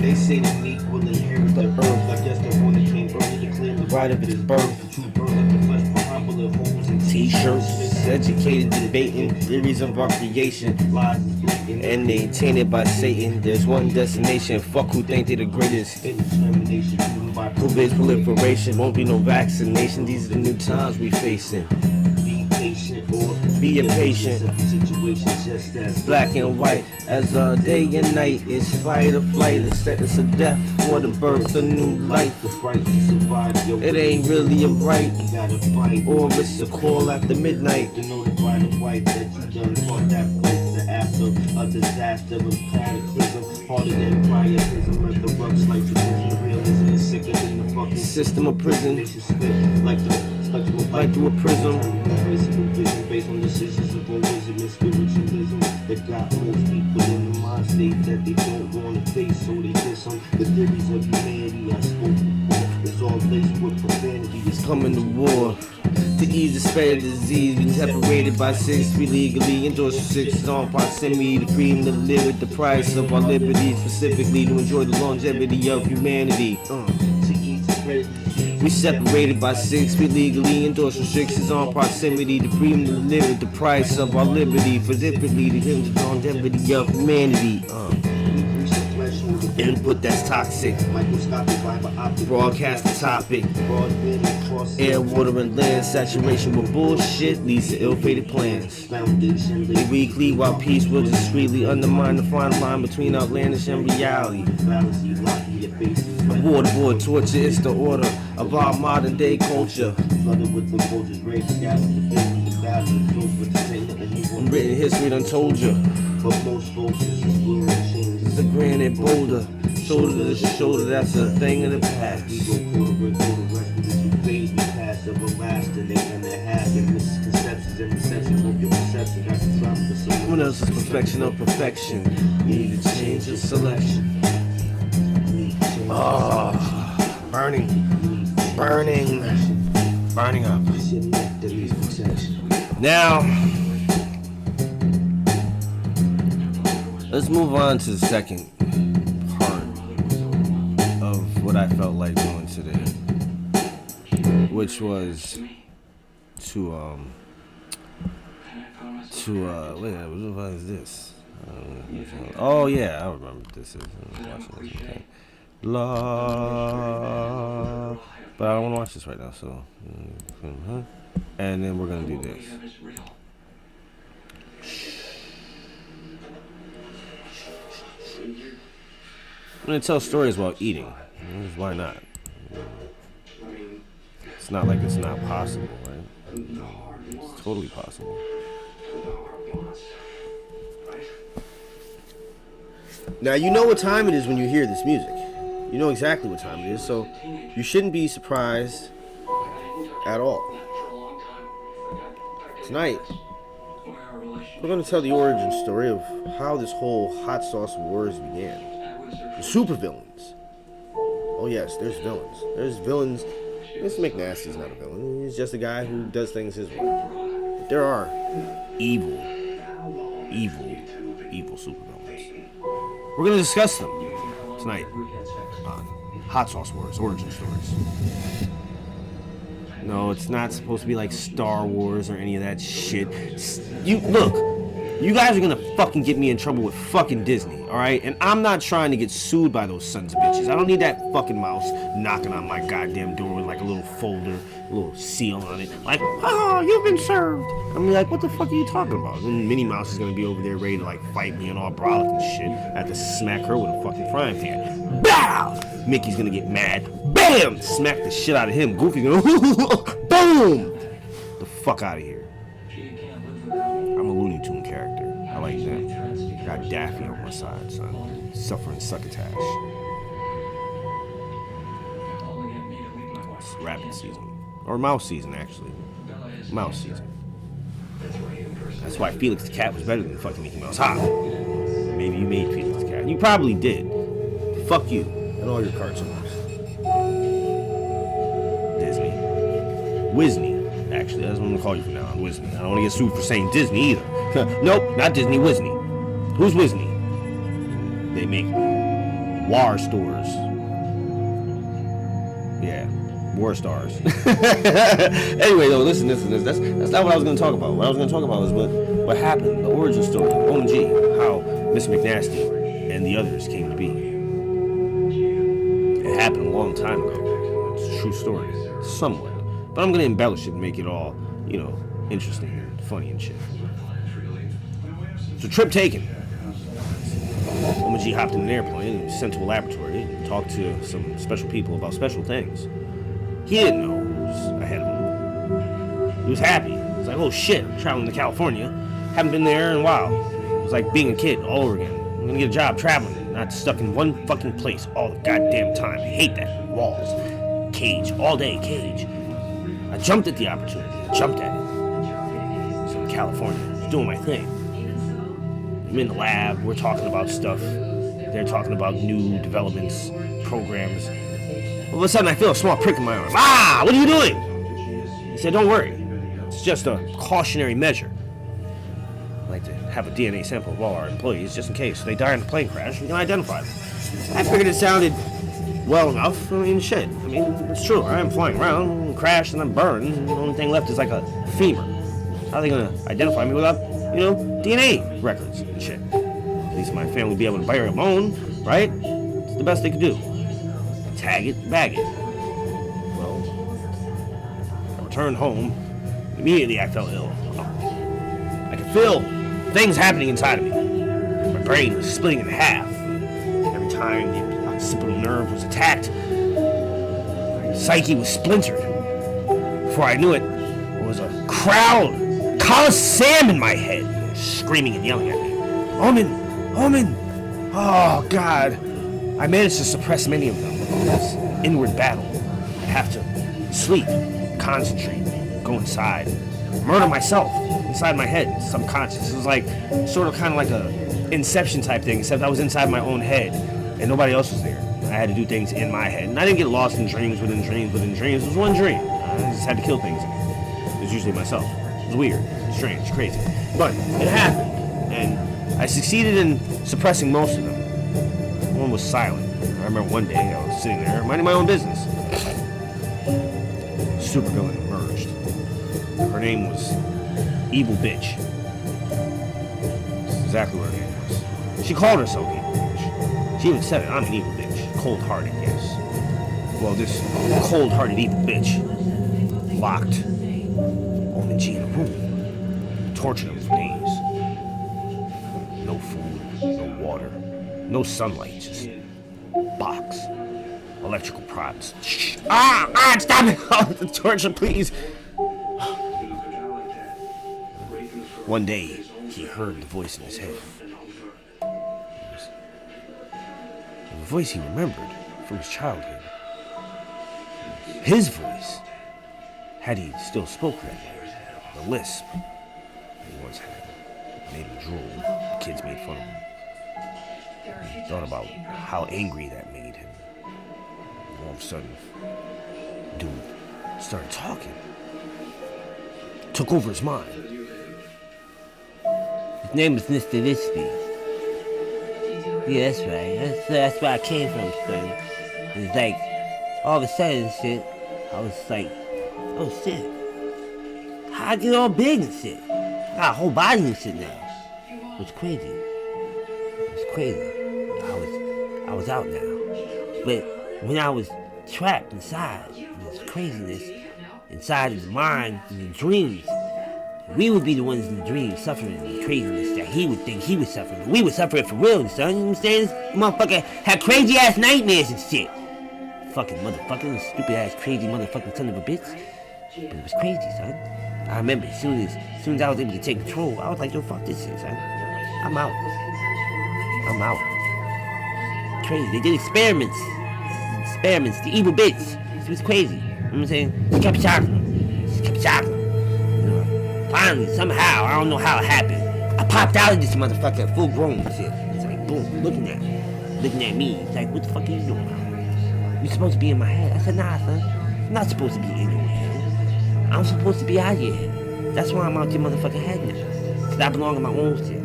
They say the meek will inherit the earth. I guess the one that came early to claim the Right of its birth. The true birth of the flesh for humble holes and T-shirts, educated, debating theories of our creation, lies is blatant. and they tainted by Satan. There's one destination, fuck who think they the greatest. Indetermination proven by Covid proliferation, won't be no vaccination. These are the new times we facing. Be patient or Be a patient. Situation just as Black and white, as day and night. It's fight or flight, it's sentence of death for the birth of new life. the fight to survive. Yo, It ain't really a right, you gotta fight. or it's a call after midnight. To know the bright and white that you done fought that fight to the after a disaster with cataclysm. Harder than priapism. Let the rug slice the vision. The realism is sicker than the fucking System of prison, nation spit like the spectrum of like through a prism. Vision based on decisions of wisdom and spiritualism that got most people in the mind state that they don't want to face, so they diss on the theories of humanity I spoke before. It's all laced with profanity. It's Coming to war to ease the spread of disease. We separated by 6 feet legally, endorse restrictions on proximity, the freedom to live at the price of our liberty, specifically to enjoy the longevity of humanity. to ease the spread of disease. We separated by 6 feet legally, endorse restrictions on proximity, the freedom to live at the price of our liberty, specifically to enjoy the longevity of humanity. Input that's toxic. Microscopic fiber optic Broadcast the topic. broadband across Air, water, and land saturation with bullshit leads to ill-fated plans. foundation They weekly while peace will discreetly undermine the fine line between outlandish and reality. fallacy locking your faces. Waterboard torture is the order of our modern day culture. Flooded with the vultures, rage, gas, the building, the battles, those with the same and evil. Written history done told you. But most folks is just blue and chains. It's a granite boulder, shoulder to shoulder, that's a thing of the past. We go quarter break, quarter rest, because you phase we pass everlasting, and they have and misconceptions and receptions of your perception. That's the drop for Someone else's perfection of perfection. You need to change your selection. Oh, burning, burning, burning up. Now, let's move on to the second part of what I felt like doing today, which was to wait, what is this? Oh yeah, I remember what this is. Okay. La, but I don't want to watch this right now, so and then we're gonna do this. I'm gonna tell stories while eating. Why not? It's not like it's not possible, right? It's totally possible. Now you know what time it is when you hear this music. You know exactly what time it is, so you shouldn't be surprised at all. Tonight, we're going to tell the origin story of how this whole hot sauce wars began. The supervillains. Oh yes, there's villains. There's villains. Mr. McNasty's not a villain. He's just a guy who does things his way. But there are evil supervillains. We're going to discuss them tonight on Hot Sauce Wars, Origin Stories. No, it's not supposed to be like Star Wars or any of that shit. You guys are gonna fucking get me in trouble with fucking Disney, alright? And I'm not trying to get sued by those sons of bitches. I don't need that fucking mouse knocking on my goddamn door with like a little folder, a little seal on it. Like, oh, you've been served. I'm like, what the fuck are you talking about? And Minnie Mouse is gonna be over there ready to like fight me and all brolic and shit. I have to smack her with a fucking frying pan. Bow! Mickey's gonna get mad. Bam! Smack the shit out of him. Goofy's gonna boom! The fuck out of here. I'm a Looney Tune character. I like that. Got Daffy on my side, son. Suffering succotash. It's rabbit season. Or mouse season, actually. Mouse season. That's why Felix the Cat was better than fucking Mickey Mouse. Ha! maybe you made Felix the Cat. You probably did. Fuck you and all your cartoons. Disney. Wisney. Actually, that's what I'm gonna call you from now on. Wisney. I don't want to get sued for saying Disney either. Nope, not Disney. Wisney. Who's Wisney? They make War Stores. Yeah, War Stars. Anyway, though, listen. That's not what I was gonna talk about. What I was gonna talk about is what happened, the origin story, OMG, how Mr. McNasty and the others came to be. It happened a long time ago. It's a true story, somewhat. But I'm gonna embellish it and make it all, interesting and funny and shit. So trip taken. OMG hopped in an airplane and was sent to a laboratory and talked to some special people about special things. He didn't know who was ahead of him. He was happy. He was like, oh shit, I'm traveling to California. Haven't been there in a while. It was like being a kid all over again. I'm gonna get a job traveling, not stuck in one fucking place all the goddamn time. I hate that. Walls. Cage. All day cage. I jumped at the opportunity. I jumped at it. So in California, I was doing my thing. I'm in the lab, we're talking about stuff. They're talking about new developments, programs. All of a sudden I feel a small prick in my arm. Ah, what are you doing? He said, don't worry. It's just a cautionary measure. I like to have a DNA sample of all our employees just in case they die in a plane crash, we can identify them. I figured it sounded well enough. I mean, shit. I mean, it's true. I'm flying around, crashed, and I'm burned. The only thing left is like a femur. How are they gonna identify me without, DNA records and shit? At least my family would be able to bury a bone, right? It's the best they could do. Tag it, bag it. Well, I returned home. Immediately I felt ill. I could feel things happening inside of me. My brain was splitting in half. Every time the occipital nerve was attacked, my psyche was splintered. Before I knew it, there was a crowd, Coliseum in my head, screaming and yelling at me. Omen! Oh, God. I managed to suppress many of them. This inward battle. I'd have to sleep, concentrate, go inside, murder myself inside my head, subconscious. It was like, sort of kind of like a Inception type thing, except I was inside my own head and nobody else was there. I had to do things in my head. And I didn't get lost in dreams within dreams within dreams. It was one dream. I just had to kill things in it. It was usually myself. It was weird, strange, crazy. But it happened. And I succeeded in suppressing most of them. One was silent. I remember one day I was sitting there minding my own business. Supervillain emerged. Her name was Evil Bitch. That's exactly what her name was. She called herself Evil Bitch. She even said it, I'm an evil bitch. Cold-hearted, yes. Well, this cold-hearted evil bitch locked Omen G in a room. Tortured him for days. No food, no water, no sunlight, just box, electrical prods. Shh. Stop it! Oh, the torture, please. One day, he heard the voice in his head. It was a voice he remembered from his childhood. His voice, had he still spoke that way, the lisp he once had, made him drool. The kids made fun of him. He thought about how angry that made him. All of a sudden, dude started talking. Took over his mind. His name is Mr. Lispy. Yeah, that's right. That's where I came from, son. It's like, all of a sudden, shit, I was like, oh shit. How I get all big and shit? I got a whole body and shit now. It was crazy. It was crazy. I was out now. But when I was trapped inside this craziness, inside his mind, in the dreams, we would be the ones in the dreams suffering the craziness that he would think he was suffering. But we would suffer it for real, son. You know what I'm saying? This motherfucker had crazy ass nightmares and shit. Fucking motherfucker, stupid ass crazy motherfucking son of a bitch. But it was crazy, son. I remember as soon as I was able to take control, I was like, yo, fuck this shit, son. I'm out. Crazy. They did experiments. The evil bitch. It was crazy. You know what I'm saying? She kept shocking. You know, finally, somehow, I don't know how it happened, I popped out of this motherfucker full grown and shit. It's like, boom, looking at me. He's like, what the fuck are you doing? You're supposed to be in my head. I said, nah, son. I'm not supposed to be in your head. I'm supposed to be out of your head. That's why I'm out your motherfucking head now. Because I belong in my own shit.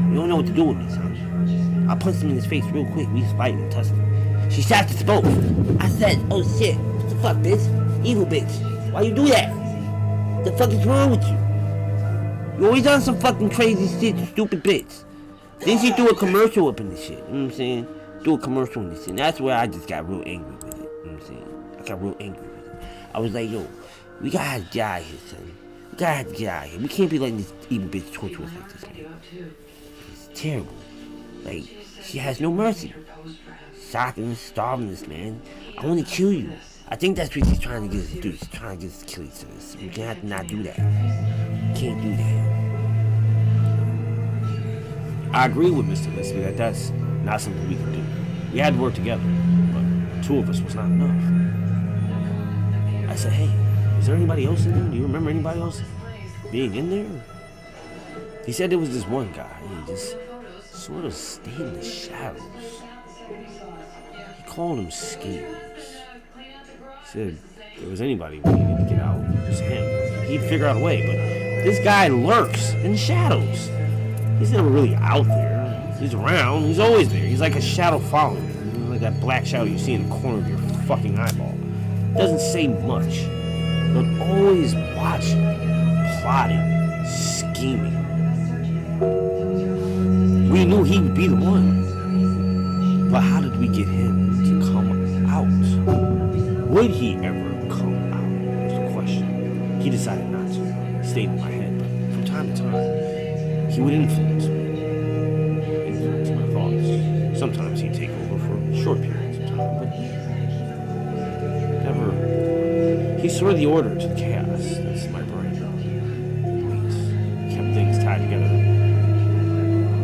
You don't know what to do with me, son. I punched him in his face real quick. We was fighting and tussling. She shot us both. I said, oh shit. What the fuck, bitch? Evil bitch. Why you do that? The fuck is wrong with you? You always on some fucking crazy shit, you stupid bitch. Then she threw a commercial up in the shit. You know what I'm saying? Do a commercial in this shit. And that's where I just got real angry with it. You know what I'm saying? I got real angry with it. I was like, yo, we gotta get out of here, son. We gotta get out of here. We can't be letting this evil bitch torture us like this, man. It's terrible. Like, she has no mercy. Shocking us, starving us, man. I wanna kill you. I think that's what she's trying to get us to do. She's trying to get us to kill each other. We can't not do that. We can't do that. I agree with Mr. Lispy that that's not something we can do. We had to work together, but two of us was not enough. I said, hey, is there anybody else in there? Do you remember anybody else being in there? He said there was this one guy. He just sort of stayed in the shadows. He called him Skaters. He said if there was anybody we needed to get out, it was him. He'd figure out a way, but this guy lurks in the shadows. He's never really out there. He's around. He's always there. He's like a shadow following you. Like that black shadow you see in the corner of your fucking eyeball. Doesn't say much, but always watching, plotting, scheming. We knew he would be the one. But how did we get him to come out? Would he ever come out? Was the question. He decided not to. It stayed in my head, but from time to time, he would influence me. Influence my thoughts. Sometimes he'd take over for short periods of time, but never. He swore the order to the chaos. That's my brain. Please. Kept things tied together.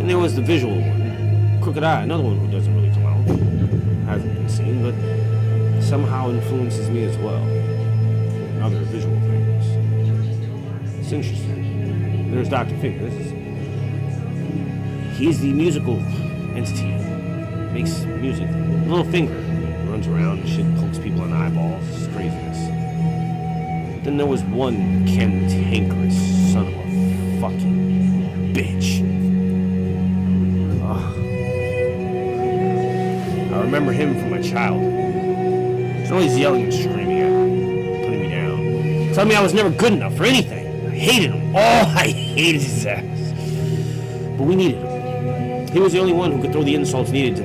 And there was the visual one. Crooked Eye, another one who doesn't really come out. Hasn't been seen, but somehow influences me as well. And other visual things. It's interesting. There's Dr. Finger. He's the musical entity. Makes music. Little Finger runs around and shit, pokes people in the eyeballs. It's craziness. Then there was one cantankerous son of a fucking bitch. I remember him from my childhood. He's always yelling and screaming at me, putting me down, telling me I was never good enough for anything. I hated him. Oh, I hated his ass. But we needed him. He was the only one who could throw the insults needed to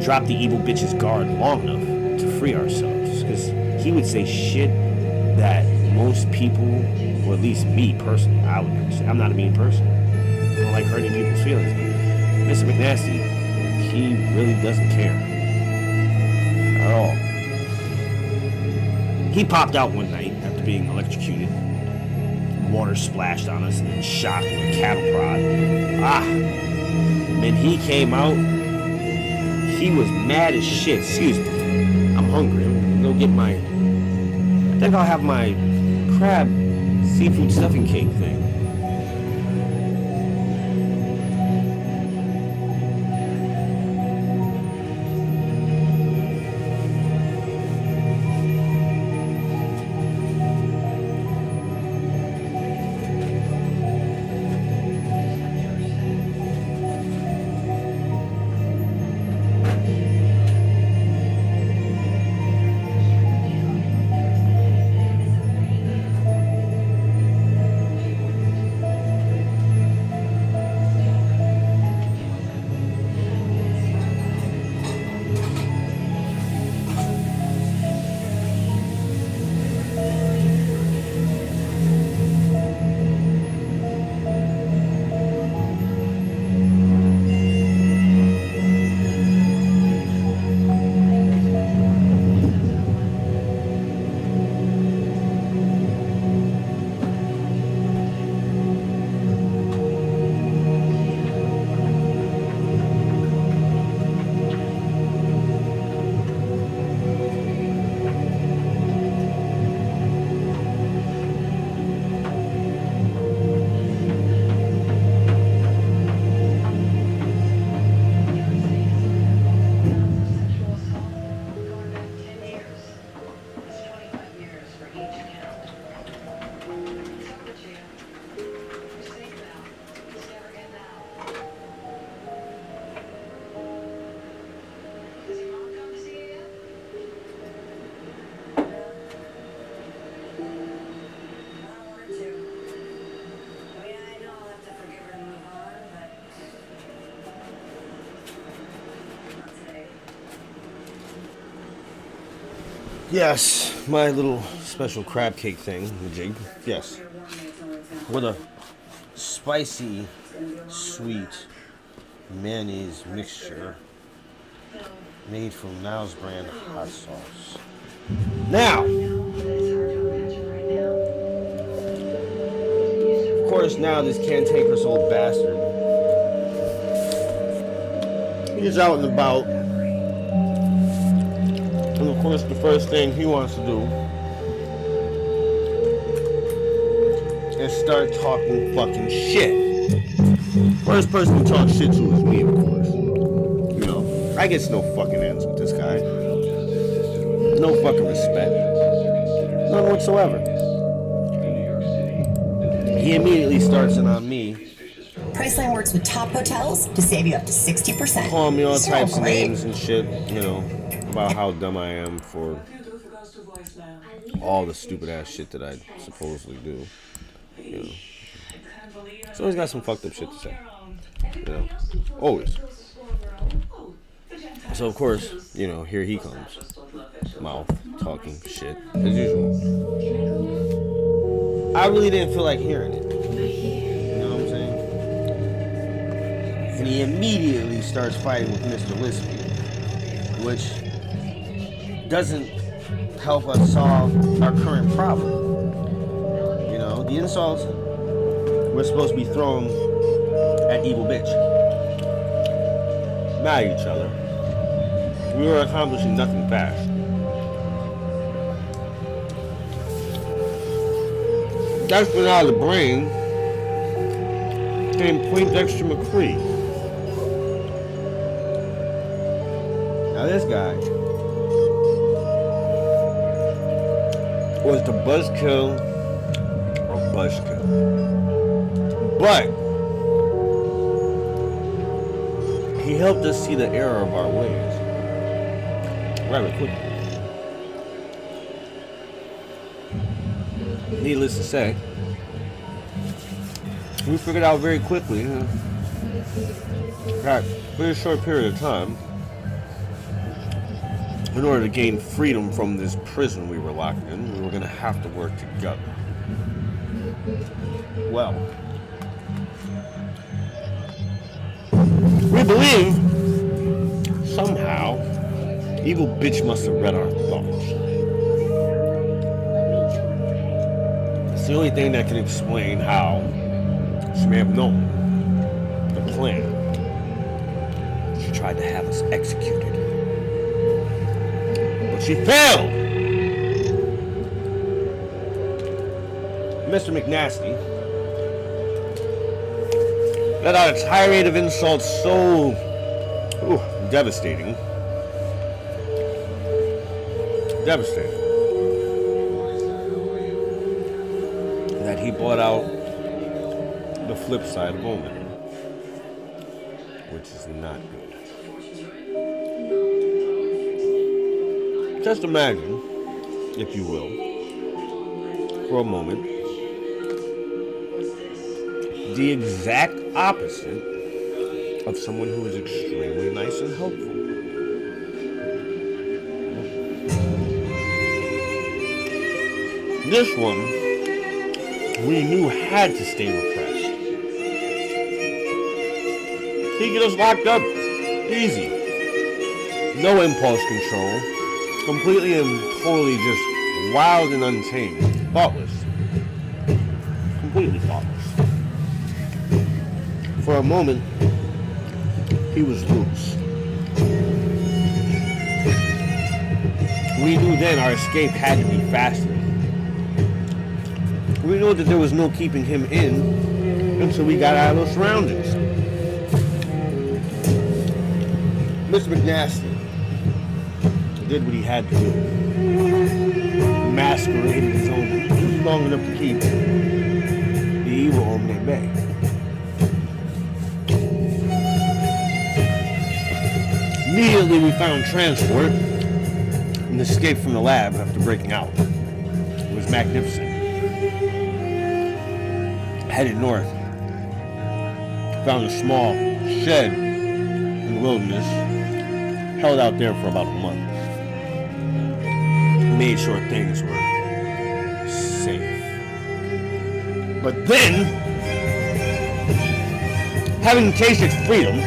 drop the evil bitch's guard long enough to free ourselves. Because he would say shit that most people, or at least me personally, I would never say. I'm not a mean person. I don't like hurting people's feelings. But Mr. McNasty, he really doesn't care. At all. He popped out one night after being electrocuted. Water splashed on us and then shocked with a cattle prod. When he came out, he was mad as shit. Excuse me. I'm hungry. I'm gonna go get my... I think I'll have my crab seafood stuffing cake thing. Yes, my little special crab cake thing, the jig. Yes. With a spicy, sweet mayonnaise mixture made from NOWC brand hot sauce. Now, of course, now this cantankerous old bastard, he's out and about, and of course the first thing he wants to do is start talking fucking shit. First person to talk shit to is me, of course. You know, I get no fucking ends with this guy. No fucking respect. None whatsoever. He immediately starts in on me. Priceline works with top hotels to save you up to 60%. Calling me all So types of great. names and shit, you know, about how dumb I am for all the stupid ass shit that I supposedly do. You know. So he's got some fucked up shit to say. You know. Always. So of course, you know, here he comes. Mouth talking shit as usual. I really didn't feel like hearing it. You know what I'm saying? And he immediately starts fighting with Mr. Lispy, which doesn't help us solve our current problem. You know, the insults we're supposed to be throwing at evil bitch, not at each other. We were accomplishing nothing fast. That's been out of the brain came Poindexter McCree. Now this guy was the buzzkill or buzzkill. But he helped us see the error of our ways rather quickly. Needless to say, we figured out very quickly that for a short period of time, in order to gain freedom from this prison we were locked in, we were going to have to work together. Well, we believe somehow evil bitch must have read our thoughts. It's the only thing that can explain how she may have known the plan. She tried to have us executed, but she failed. Mr. McNasty let out a tirade of insults so devastating. Devastating. That he brought out the flip side of Omen, which is not good. Just imagine, if you will, for a moment, the exact opposite of someone who is extremely nice and helpful. This one, we knew had to stay repressed. He get us locked up. Easy. No impulse control. Completely and totally just wild and untamed. Thoughtless. Completely thoughtless. For a moment, he was loose. We knew then our escape had to be faster. We knew that there was no keeping him in until we got out of those surroundings. Mr. McNasty did what he had to do. Masqueraded his own long enough to keep the evil Omen at bay. Immediately we found transport and escaped from the lab after breaking out. It was magnificent. Headed north. Found a small shed in the wilderness. Held out there for about a month. And made sure things were safe. But then, having tasted freedom,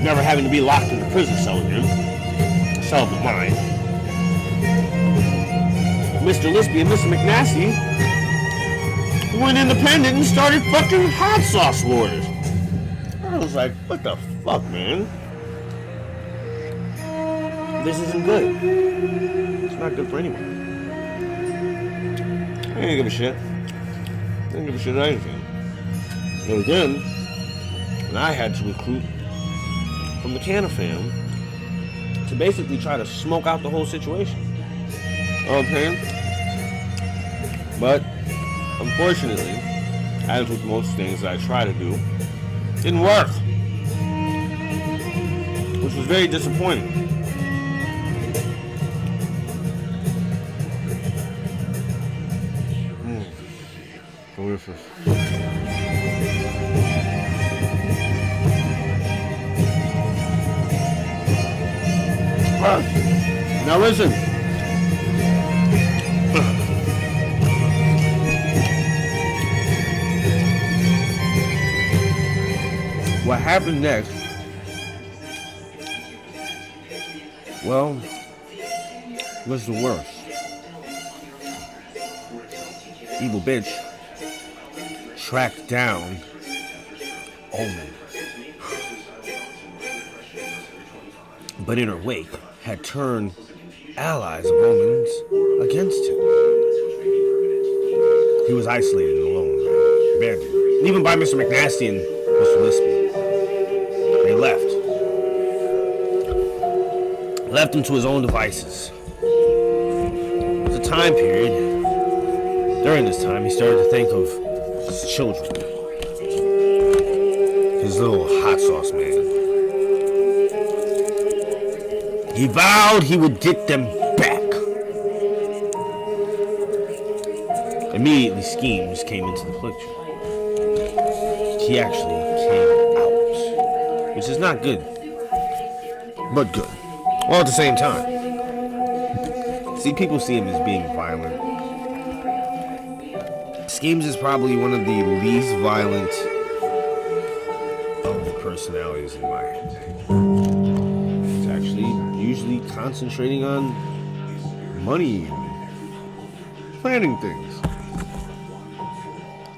never having to be locked in the prison cell again, cell of the mind, Mr. Lispy and Mr. McNasty went independent and started fucking hot sauce wars. I was like, what the fuck, man? This isn't good. It's not good for anyone. I didn't give a shit. I didn't give a shit about anything. And then, when I had to recruit from the Canna fam to basically try to smoke out the whole situation. Okay? But, unfortunately, as with most things that I try to do, didn't work. Which was very disappointing. Delicious. Now listen. What happened next? Well, was the worst. Evil bitch tracked down Omen, but in her wake had turned allies of Omen's against him. He was isolated and alone, abandoned, and even by Mr. McNasty and Mr. Lispy. They left him to his own devices. It was a time period. During this time, he started to think of his children. His little hot sauce man. He vowed he would get them back. Immediately, schemes came into the picture. He actually came out, which is not good, but good, all at the same time. See, people see him as being violent. Schemes is probably one of the least violent of the personalities in my head. It's actually usually concentrating on money and planning things.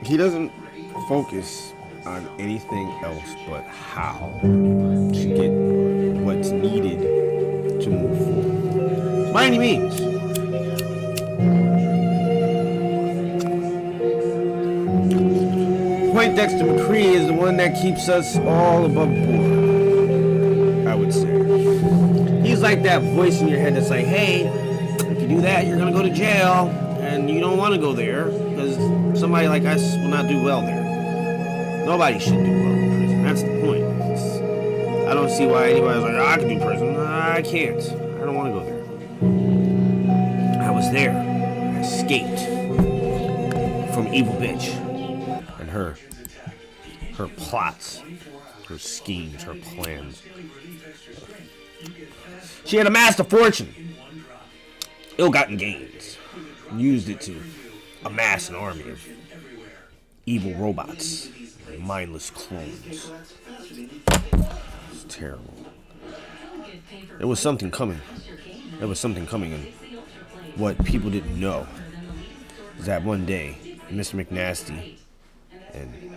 He doesn't focus on anything else but how to get what's needed to move forward. By any means. Dexter McCree is the one that keeps us all above board, I would say. He's like that voice in your head that's like, hey, if you do that, you're going to go to jail, and you don't want to go there, because somebody like us will not do well there. Nobody should do well in prison. That's the point. I don't see why anybody's like, I can do prison. I can't. I don't want to go there. I was there. I escaped from evil bitch and her plots, her schemes, her plans. She had amassed a fortune, ill-gotten gains, and used it to amass an army of evil robots and mindless clones. It's terrible. There was something coming. There was something coming, and what people didn't know is that one day, Mr. McNasty and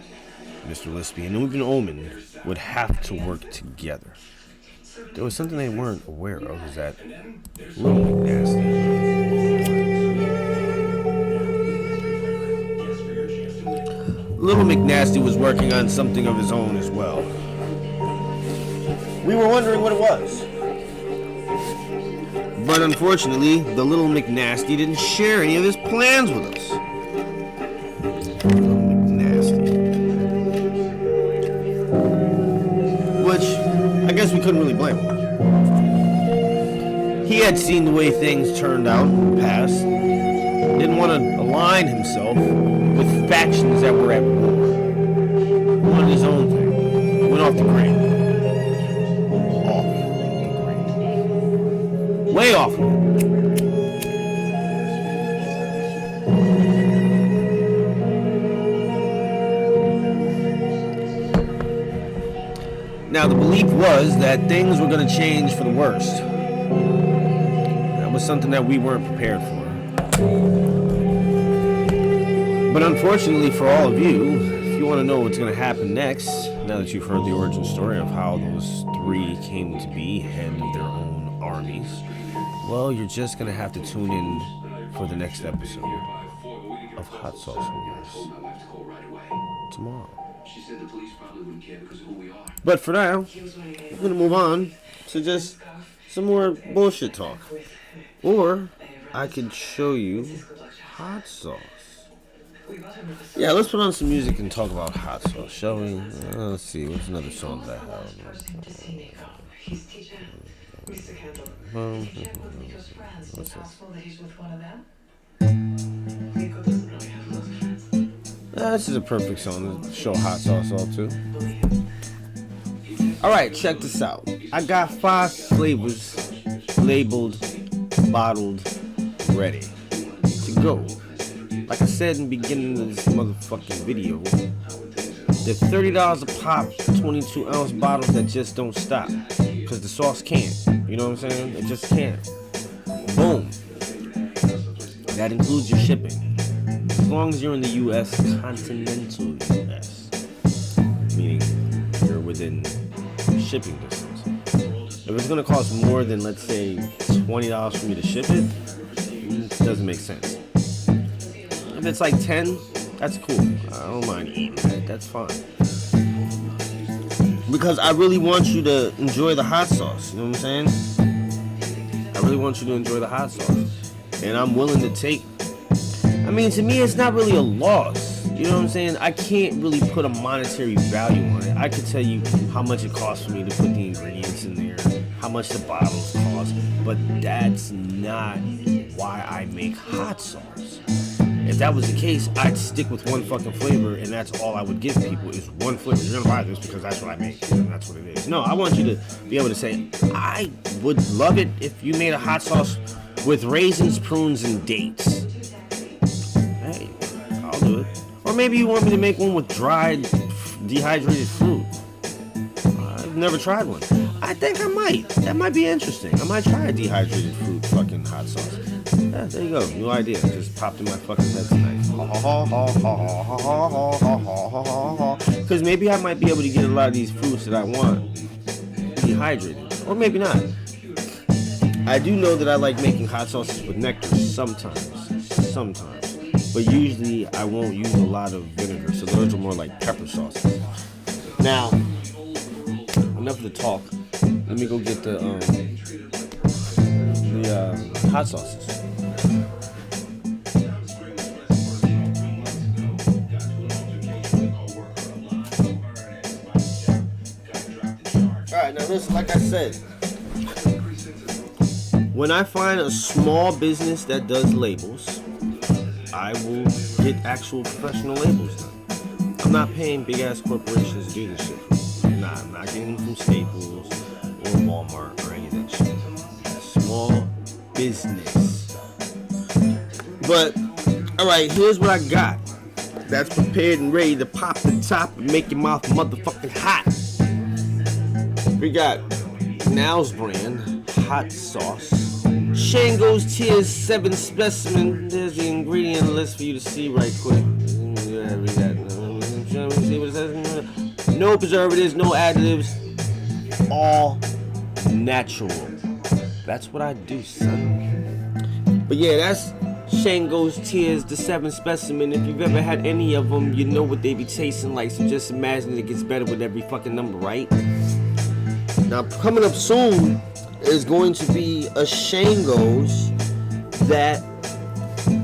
Mr. Lispy and even Omen would have to work together. There was something they weren't aware of, is that Little McNasty was working on something of his own as well. We were wondering what it was. But unfortunately, the Little McNasty didn't share any of his plans with us. I guess we couldn't really blame him. He had seen the way things turned out in the past. Didn't want to align himself with factions that were at war. He wanted his own thing. Went off the grid. Off the grid. Way off of it. Now, the belief was that things were going to change for the worst. That was something that we weren't prepared for. But unfortunately for all of you, if you want to know what's going to happen next, now that you've heard the origin story of how those three came to be, head of their own armies, well, you're just going to have to tune in for the next episode of Hot Sauce Wars tomorrow. But for now, we're going to move on to just some more bullshit talk. Or I could show you hot sauce. Yeah, let's put on some music and talk about hot sauce, shall we? Let's see, what's another song that I have? What's this? This is a perfect song to show hot sauce all to. Alright, check this out. I got 5 flavors labeled, bottled, ready to go. Like I said in the beginning of this motherfucking video, they're $30 a pop, 22-ounce bottles that just don't stop. Because the sauce can't. You know what I'm saying? It just can't. Boom. That includes your shipping. As long as you're in the U.S., continental U.S., meaning you're within shipping distance. If it's going to cost more than, let's say, $20 for me to ship it, it doesn't make sense. If it's like 10, that's cool. I don't mind eating that. That's fine. Because I really want you to enjoy the hot sauce. You know what I'm saying? I really want you to enjoy the hot sauce. And I'm willing to take... I mean, to me, it's not really a loss. You know what I'm saying? I can't really put a monetary value on it. I could tell you how much it costs for me to put the ingredients in there, how much the bottles cost, but that's not why I make hot sauce. If that was the case, I'd stick with one fucking flavor, and that's all I would give people is one flavor. You're gonna buy this because that's what I make, and that's what it is. No, I want you to be able to say, I would love it if you made a hot sauce with raisins, prunes, and dates. Hey, I'll do it. Or maybe you want me to make one with dried, dehydrated fruit. I've never tried one. I think I might. That might be interesting. I might try a dehydrated fruit fucking hot sauce. Yeah, there you go. New idea. Just popped in my fucking head tonight. Because maybe I might be able to get a lot of these fruits that I want dehydrated. Or maybe not. I do know that I like making hot sauces with nectar sometimes. But usually I won't use a lot of vinegar. So those are more like pepper sauces. Now, enough of the talk. Let me go get the hot sauces. Alright, now listen, like I said, when I find a small business that does labels, I will get actual professional labels done. I'm not paying big ass corporations to do this shit. Nah, I'm not getting them from Staples or Walmart or any of that shit. Small business. But, alright, here's what I got that's prepared and ready to pop the top and make your mouth motherfucking hot. We got NOWC brand hot sauce. Shango's Tears 7 specimen. There's the ingredient list for you to see right quick. No preservatives, no additives. All natural. That's what I do, son. But yeah, that's Shango's Tears, the 7 specimen. If you've ever had any of them, you know what they be tasting like. So just imagine it gets better with every fucking number, right? Now, coming up soon is going to be a Shango's that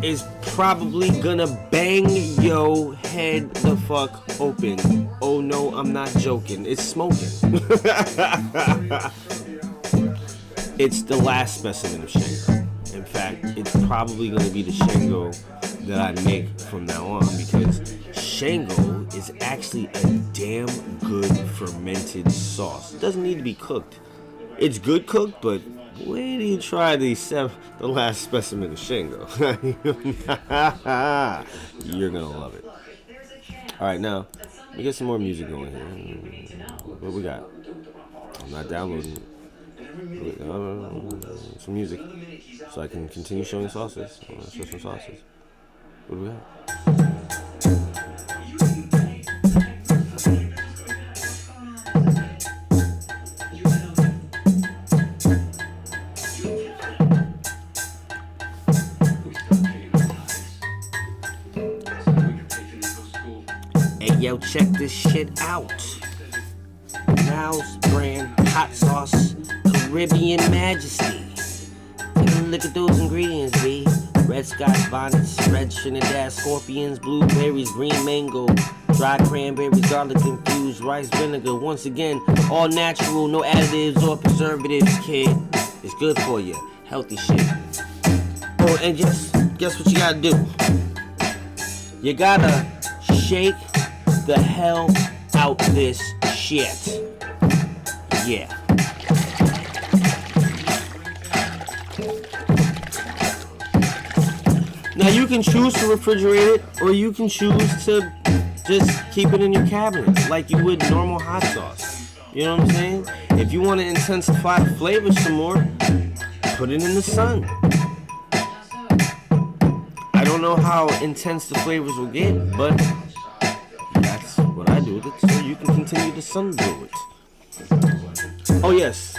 is probably gonna bang your head the fuck open. Oh no, I'm not joking. It's smoking. It's the last specimen of Shango. In fact, it's probably gonna be the Shango that I make from now on, because Shango is actually a damn good fermented sauce. It doesn't need to be cooked. It's good cooked, but wait till you try the last specimen of Shango. You're gonna love it. Alright, now, We get some more music going here. What we got? I'm not downloading some music so I can continue showing sauces. I want to show some sauces. What do we got? Hey yo, check this shit out. NOWC brand hot sauce, Caribbean Majesty. Take a look at those ingredients, B. Red Scotch bonnets, red Trinidad scorpions, blueberries, green mango, dry cranberries, garlic infused rice vinegar. Once again, all natural, no additives or preservatives, kid. It's good for you, healthy shit. Oh, and just guess what you gotta do? You gotta shake the hell out this shit. Yeah. Now you can choose to refrigerate it, or you can choose to just keep it in your cabinet like you would normal hot sauce. You know what I'm saying? If you want to intensify the flavors some more, put it in the sun. I don't know how intense the flavors will get, but that's what I do with it, so you can continue to sun brew it. Oh yes.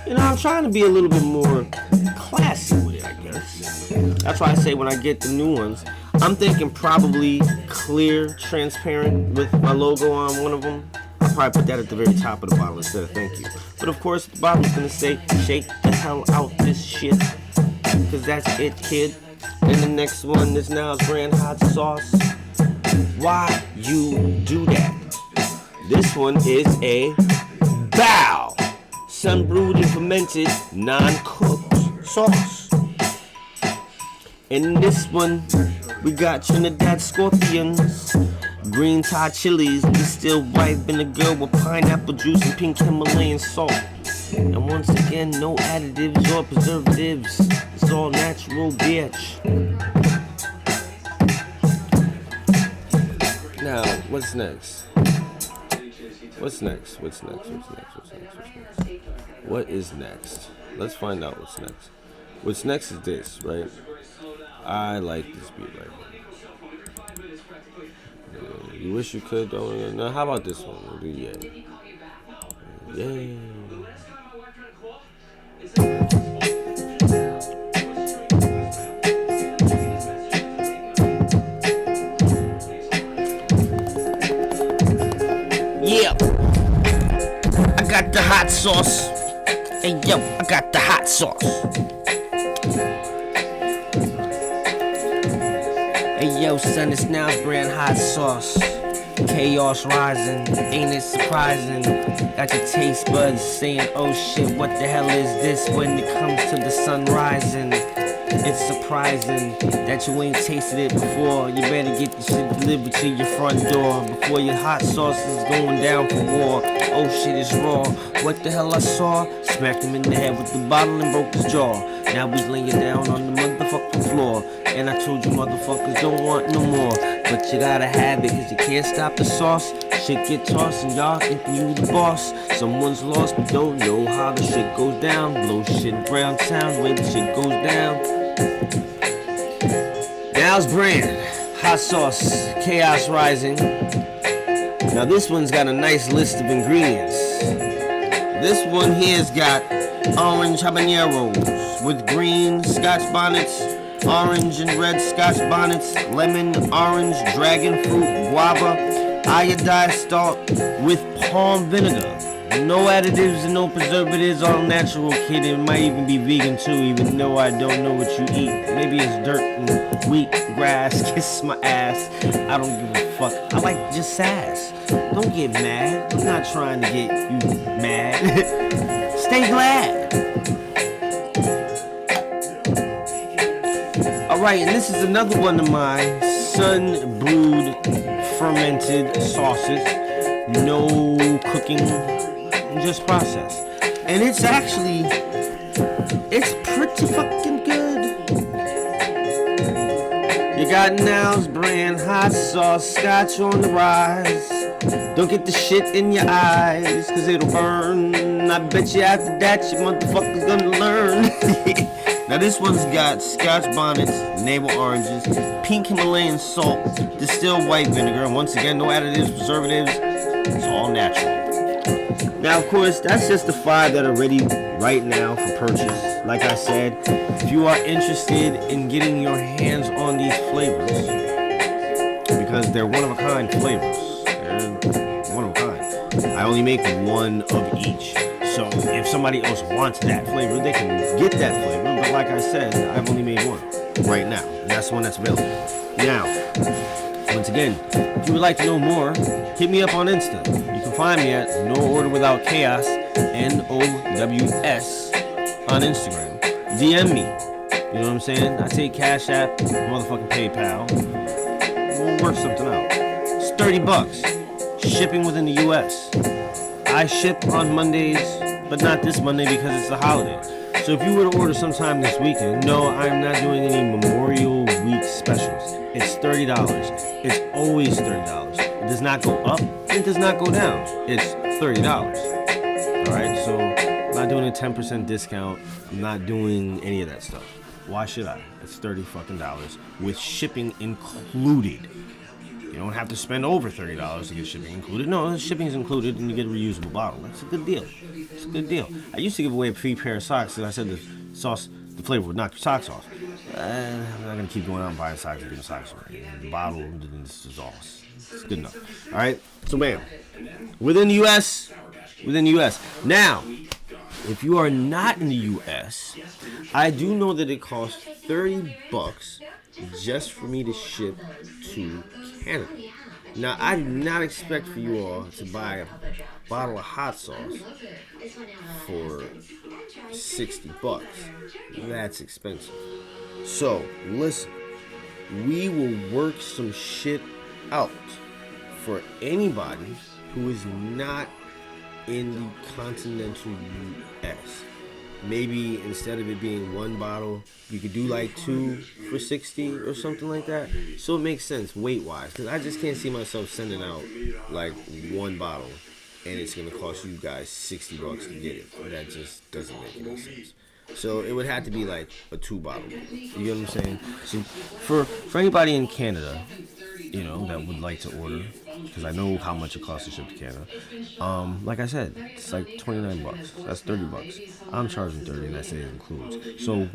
You know, I'm trying to be a little bit more classy with it, I guess. That's why I say when I get the new ones, I'm thinking probably clear, transparent with my logo on one of them. I'll probably put that at the very top of the bottle instead of thank you. But of course, the bottle's gonna say, shake the hell out this shit. Cause that's it, kid. And the next one, this NOWC brand hot sauce. Why you do that? This one is a bow. Sun-brewed and fermented, non-cooked sauce. And in this one, we got Trinidad scorpions, green Thai chilies, distilled white vinegar with pineapple juice and pink Himalayan salt. And once again, no additives or preservatives. It's all natural, bitch. Now, what's next? What's next? What is next? Let's find out what's next. What's next is this, right? I like this beat right here. You wish you could, though. Now, how about this one? We'll do yeah. Yeah. I got the hot sauce. Hey yo, I got the hot sauce. Hey yo, son, it's NOWC brand hot sauce. Chaos rising, ain't it surprising? Got your taste buds saying, oh shit, what the hell is this when it comes to the sun rising? It's surprising that you ain't tasted it before. You better get the shit delivered to your front door before your hot sauce is going down for war. Oh shit, it's raw. What the hell I saw? Smacked him in the head with the bottle and broke his jaw. Now we laying down on the motherfucking floor. And I told you motherfuckers don't want no more. But you gotta have it, cause you can't stop the sauce. Shit get tossed and y'all think you the boss. Someone's lost but don't know how the shit goes down. Blow shit around town where the shit goes down. NOWC brand hot sauce, chaos rising. Now this one's got a nice list of ingredients. This one here's got orange habaneros with green scotch bonnets, orange and red scotch bonnets, lemon, orange, dragon fruit, guava, iodized salt with palm vinegar. No additives and no preservatives, all natural, kid. It might even be vegan too, even though I don't know what you eat. Maybe it's dirt and wheat, grass, kiss my ass. I don't give a fuck. I like just sass. Don't get mad. I'm not trying to get you mad. Stay glad. Alright, and this is another one of my sun-brewed fermented sauces. No cooking, just process. And it's pretty fucking good. You got Now's brand hot sauce, scotch on the rise. Don't get the shit in your eyes, cause it'll burn. I bet you after that, you motherfuckers gonna learn. Now this one's got scotch bonnets, navel oranges, pink Himalayan salt, distilled white vinegar. Once again, no additives, preservatives. It's all natural. Now, of course, that's just the 5 that are ready right now for purchase. Like I said, if you are interested in getting your hands on these flavors, because they're one-of-a-kind flavors. They're one of a kind. I only make one of each. So if somebody else wants that flavor, they can get that flavor. But like I said, I've only made one right now. And that's the one that's available. Now, once again, if you would like to know more, hit me up on Insta. You can find me at No Order Without Chaos, NOWS, on Instagram. DM me. You know what I'm saying? I take Cash App, motherfucking PayPal. We'll work something out. It's $30. Shipping within the US. I ship on Mondays, but not this Monday because it's the holiday. So if you were to order sometime this weekend, no, I'm not doing any Memorial Week specials. It's $30. It's always $30. It does not go up. It does not go down. It's $30. All right, so I'm not doing a 10% discount. I'm not doing any of that stuff. Why should I? It's $30 fucking with shipping included. You don't have to spend over $30 to get shipping included. No, shipping's included and you get a reusable bottle. That's a good deal. It's a good deal. I used to give away a free pair of socks because I said the flavor would knock your socks off. I'm not going to keep going out and buying socks and giving socks away. The bottle is all. It's good enough. All right? So, bam. Within the U.S. Now, if you are not in the U.S., I do know that it costs $30 just for me to ship to Canada. Now, I do not expect for you all to buy a bottle of hot sauce for $60. That's expensive. So, listen, we will work some shit out for anybody who is not in the continental U.S. Maybe instead of it being one bottle, you could do like 2 for $60 or something like that. So it makes sense weight-wise, because I just can't see myself sending out like one bottle and it's gonna cost you guys $60 to get it. That just doesn't make any sense. So it would have to be like a 2-bottle. You get what I'm saying? So for anybody in Canada, you know, that would like to order, because I know how much it costs to ship to Canada. Like I said, it's like $29. That's $30. I'm charging $30, and that's it includes. So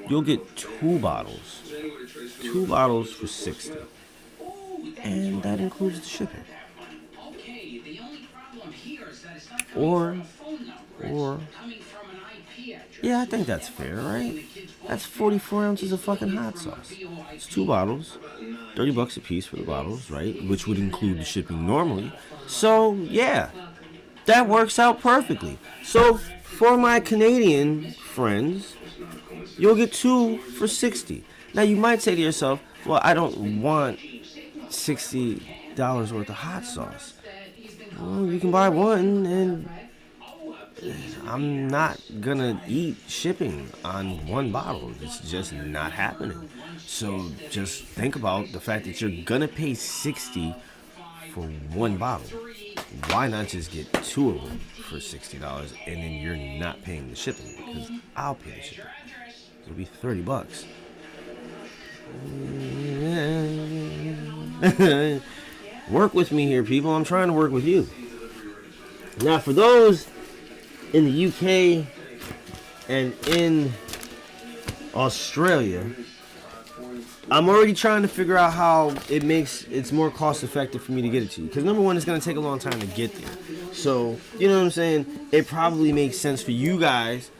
you'll get 2 bottles for $60, and that includes the shipping. Or, yeah, I think that's fair, right? That's 44 ounces of fucking hot sauce. It's 2 bottles, $30 a piece for the bottles, right? Which would include the shipping normally. So, yeah, that works out perfectly. So, for my Canadian friends, you'll get 2 for $60. Now, you might say to yourself, well, I don't want $60 worth of hot sauce. Well, you can buy one, and I'm not gonna eat shipping on 1 bottle. It's just not happening. So just think about the fact that you're gonna pay $60 for 1 bottle. Why not just get 2 of them for $60, and then you're not paying the shipping? Because I'll pay the shipping. It'll be $30. Work with me here, people. I'm trying to work with you. Now, for those in the UK and in Australia, I'm already trying to figure out how it's more cost effective for me to get it to you. Because number one, it's going to take a long time to get there. So, you know what I'm saying? It probably makes sense for you guys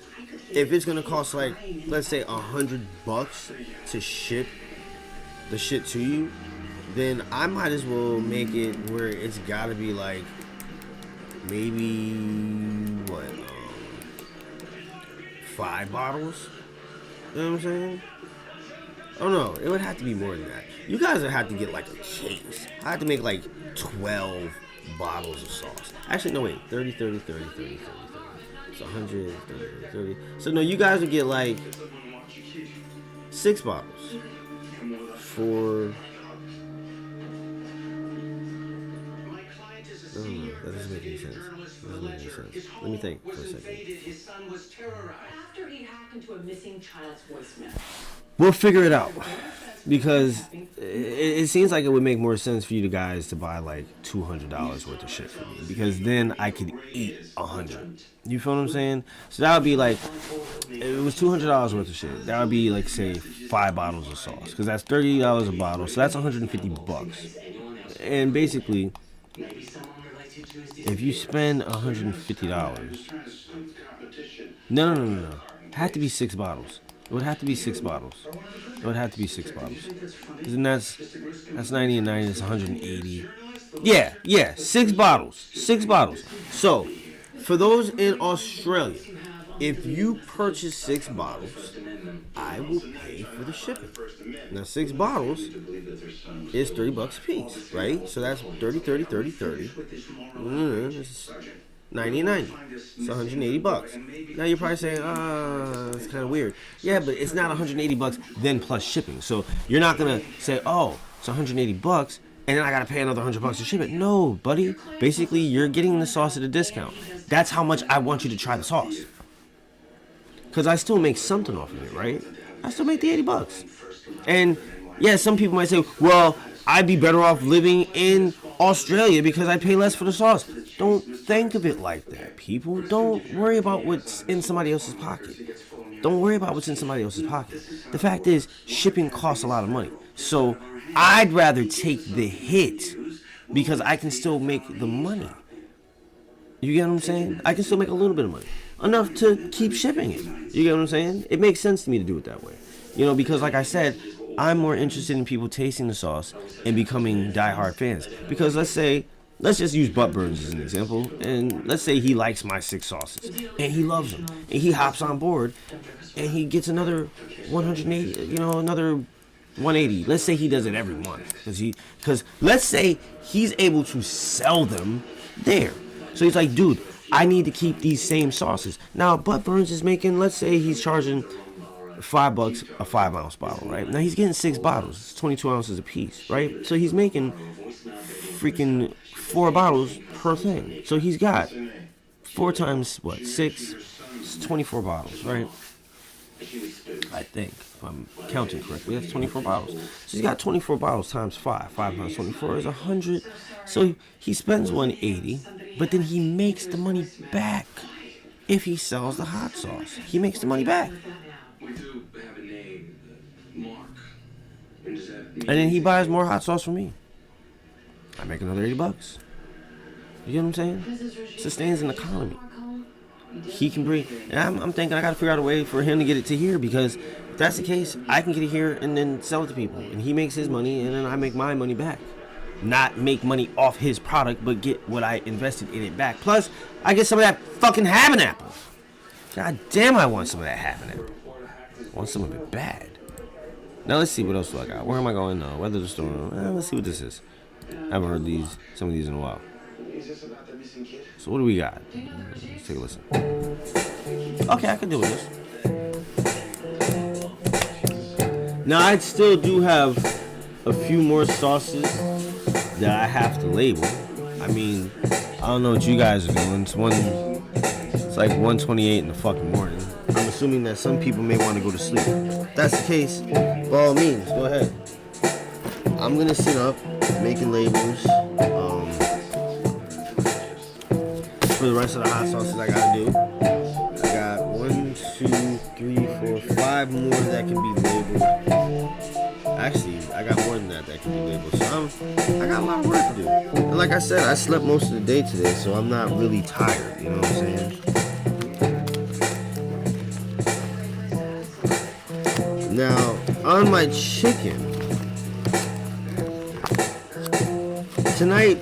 if it's going to cost like, let's say $100 to ship the shit to you. Then I might as well make it where it's got to be like maybe 5 bottles. You know what I'm saying? Oh no, it would have to be more than that. You guys would have to get like a case. I have to make like 12 bottles of sauce. Actually, no wait, 30. It's 100, 30. So no, you guys would get like 6 bottles. for... No, that doesn't make any sense. That doesn't make any sense. Let me think for a second. After he hacked into a missing child's voicemail. We'll figure it out. Because it seems like it would make more sense for you guys to buy like $200 worth of shit for me. Because then I could eat 100. You feel what I'm saying? So that would be like, if it was $200 worth of shit, that would be like, say, 5 bottles of sauce. Because that's $30 a bottle. So that's $150. And basically, if you spend $150, no. It had to be 6 bottles. It would have to be 6 bottles. It would have to be 6 bottles. And that's 90 and 90, that's 180. Yeah, 6 bottles. 6 bottles. So, for those in Australia, if you purchase 6 bottles, I will pay for the shipping. Now, 6 bottles is $30 a piece, right? So that's 30. It's 90 and 90. It's $180. Now you're probably saying, it's kind of weird. Yeah, but it's not $180 then plus shipping. So you're not gonna say, oh, it's $180 and then I gotta pay another $100 to ship it. No, buddy. Basically, you're getting the sauce at a discount. That's how much I want you to try the sauce. Because I still make something off of it, right? I still make the $80. And yeah, some people might say, well, I'd be better off living in Australia because I pay less for the sauce. Don't think of it like that, people. Don't worry about what's in somebody else's pocket. Don't worry about what's in somebody else's pocket. The fact is, shipping costs a lot of money. So I'd rather take the hit because I can still make the money. You get what I'm saying? I can still make a little bit of money. Enough to keep shipping it. You get what I'm saying? It makes sense to me to do it that way. You know, because like I said, I'm more interested in people tasting the sauce and becoming diehard fans. Because let's just use Butt Burns as an example, and let's say he likes my 6 sauces, and he loves them, and he hops on board, and he gets another 180, another 180. Let's say he does it every month, because let's say he's able to sell them there. So he's like, dude, I need to keep these same sauces. Now, Butt Burns is making, let's say he's charging $5 a 5-ounce bottle, right? Now he's getting 6 bottles. It's 22 ounces a piece, right? So he's making freaking 4 bottles per thing. So he's got 4 times 6? It's 24 bottles, right? I think, if I'm counting correctly, that's 24 bottles. So he's got 24 bottles times 5. 5 times 24 is 100. So he spends 180, but then he makes the money back if he sells the hot sauce. He makes the money back. And then he buys more hot sauce from me. I make another $80. You get what I'm saying? Sustains an economy. He can bring, and I'm thinking I gotta figure out a way for him to get it to here, because if that's the case, I can get it here and then sell it to people, and he makes his money, and then I make my money back. Not make money off his product, but get what I invested in it back. Plus, I get some of that fucking Having Apple. God damn, I want some of that Having Apple. I want some of it bad. Now let's see what else do I got. Where am I going now? Weather the storm. Let's see what this is. I haven't heard some of these in a while. So what do we got? Let's take a listen. Okay, I can deal with this. Now I still do have a few more sauces that I have to label. I mean, I don't know what you guys are doing. It's like 1:28 in the fucking morning. I'm assuming that some people may want to go to sleep. If that's the case, by all means, go ahead. I'm gonna sit up making labels for the rest of the hot sauces I gotta do. I got 1, 2, 3, 4, 5 more that can be labeled. Actually, I got more than that can be labeled. So I got a lot of work to do. And like I said, I slept most of the day today, so I'm not really tired. You know what I'm saying? Now, on my chicken, tonight,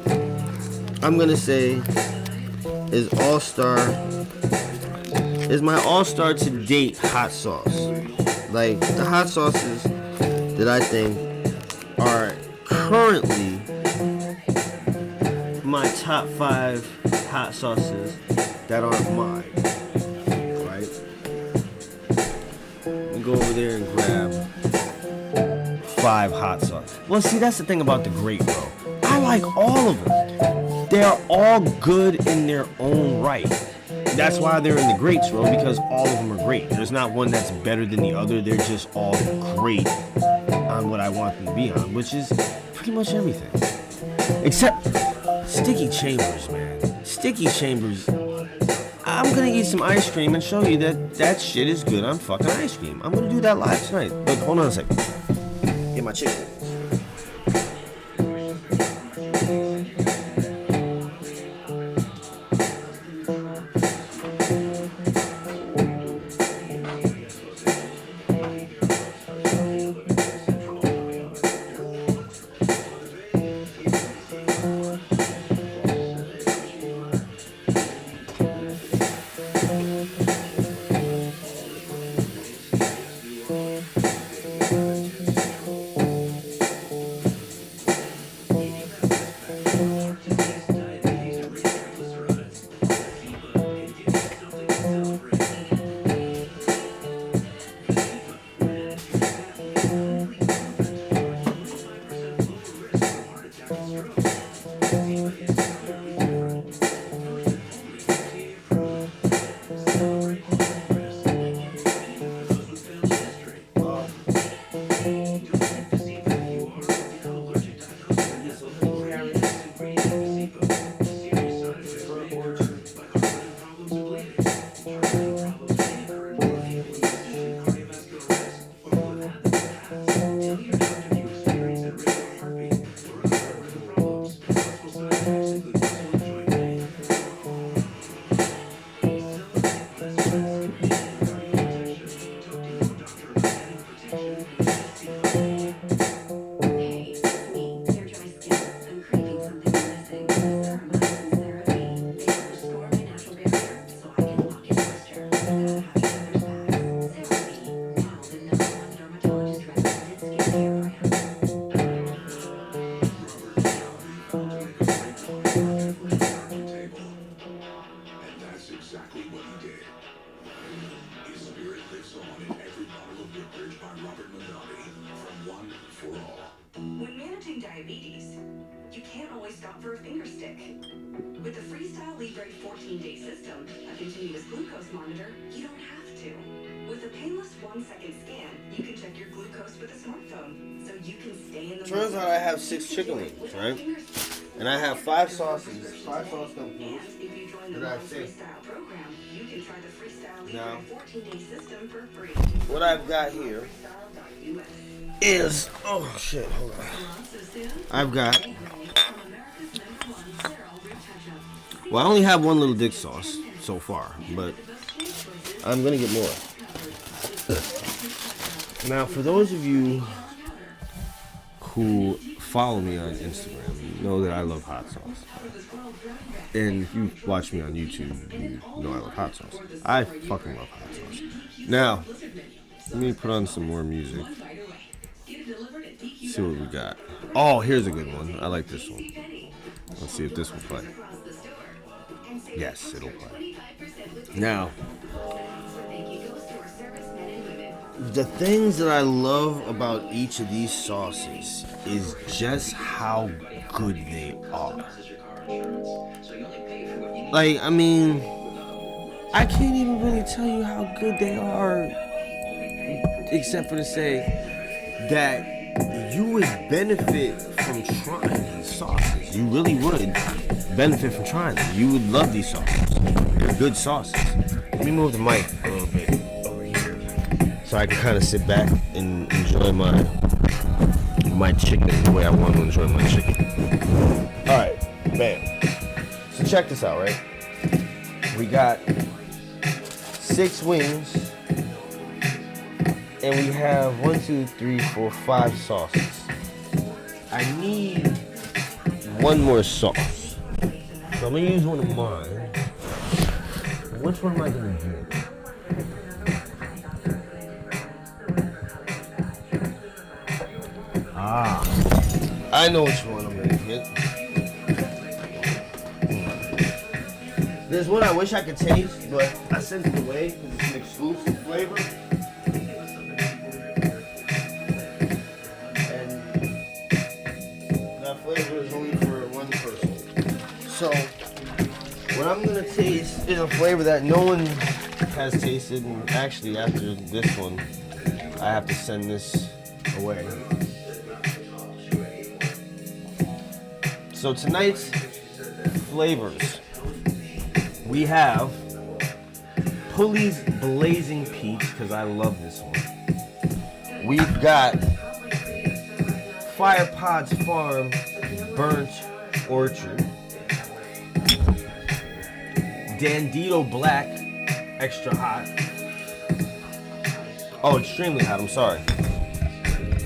I'm gonna say is my all-star to date hot sauce. Like, the hot sauces that I think are currently my top 5 hot sauces that aren't mine. Right? Go over there and grab 5 hot sauce. Well, see, that's the thing about the great, bro. I like all of them. They're all good in their own right. That's why they're in the greats, bro, because all of them are great. There's not one that's better than the other. They're just all great on what I want them to be on, which is pretty much everything. Except Sticky Chambers, man. Sticky Chambers. I'm gonna eat some ice cream and show you that that shit is good on fucking ice cream. I'm gonna do that live tonight. But hold on a second. Get my chicken. When managing diabetes, you can't always stop for a finger stick. With the Freestyle Libre 14-day system, a continuous glucose monitor, you don't have to. With a painless 1-second scan, you can check your glucose with a smartphone, so you can stay in the Turns out I have 6 chicken wings, right? And I have 5 sauces, 5 sauce companies. And if you join the What did I Live say? Freestyle program, you can try the Freestyle Now, Libre 14-day system for free. What I've got here is, oh shit, hold on. I've got, well, I only have 1 little dick sauce so far, but I'm gonna get more. Now, for those of you who follow me on Instagram, you know that I love hot sauce. And if you watch me on YouTube, you know I love hot sauce. I fucking love hot sauce. Now, let me put on some more music. See what we got. Oh, here's a good one. I like this one. Let's see if this will play. Yes, it'll play. Now, the things that I love about each of these sauces is just how good they are. Like, I mean, I can't even really tell you how good they are, except for to say that you would benefit from trying these sauces. You really would benefit from trying them. You would love these sauces. They're good sauces. Let me move the mic a little bit over here so I can kind of sit back and enjoy my chicken the way I want to enjoy my chicken. All right, bam. So check this out, right? We got 6 wings. And we have 1, 2, 3, 4, 5 sauces. I need 1 more sauce. So I'm gonna use one of mine. Which one am I gonna get? I know which one I'm gonna get. There's one I wish I could taste, but I sent it away because it's an exclusive flavor. So, what I'm gonna taste is a flavor that no one has tasted, and actually after this one, I have to send this away. So tonight's flavors, we have Pulley's Blazing Peach, because I love this one. We've got Fire Pods Farm Burnt Orchard. Dandito Black, extra hot. Oh, extremely hot, I'm sorry.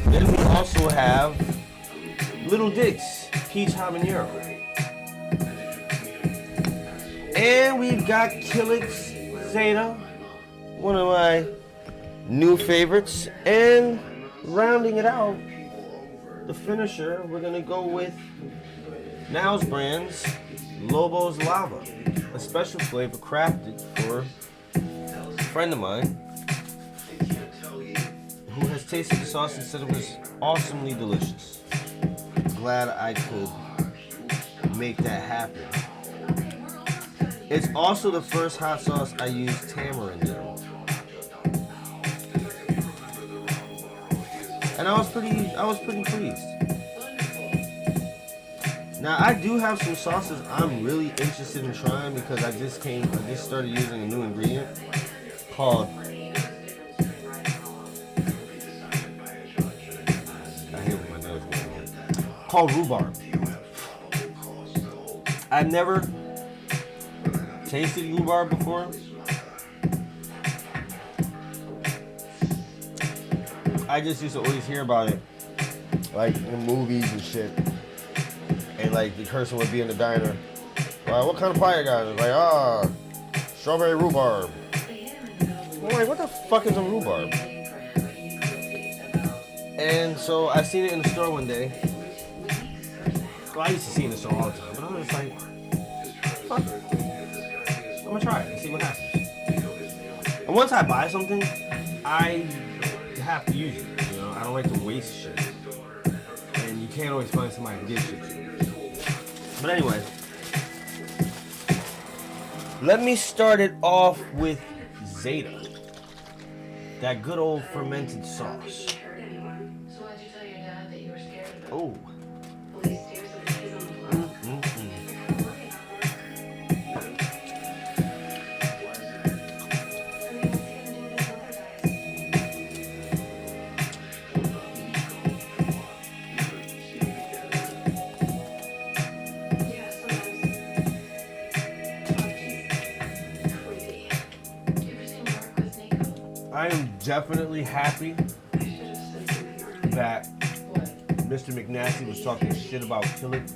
Then we also have Little Dick's Peach Habanero. And we've got Killick's Zeta, one of my new favorites. And rounding it out, the finisher, we're gonna go with NOWC Brands Lobo's Lava, a special flavor crafted for a friend of mine who has tasted the sauce and said it was awesomely delicious. Glad I could make that happen. It's also the first hot sauce I used tamarind in. And I was pretty pleased. Now I do have some sauces I'm really interested in trying because I just started using a new ingredient called rhubarb. I've never tasted rhubarb before. I just used to always hear about it, like in movies and shit. And like the person would be in the diner, what kind of pie you got? It's like, strawberry rhubarb. I'm like, what the fuck is a rhubarb? And so I seen it in the store one day. Well, I used to see it in the store all the time, but I was like, fuck it. I'm gonna try it and see what happens. And once I buy something, I have to use it. You know, I don't like to waste shit. And you can't always find somebody to give shit to. But anyway, let me start it off with Zeta. That good old fermented sauce. Oh. I am definitely happy that Mr. McNasty was talking shit about Killick.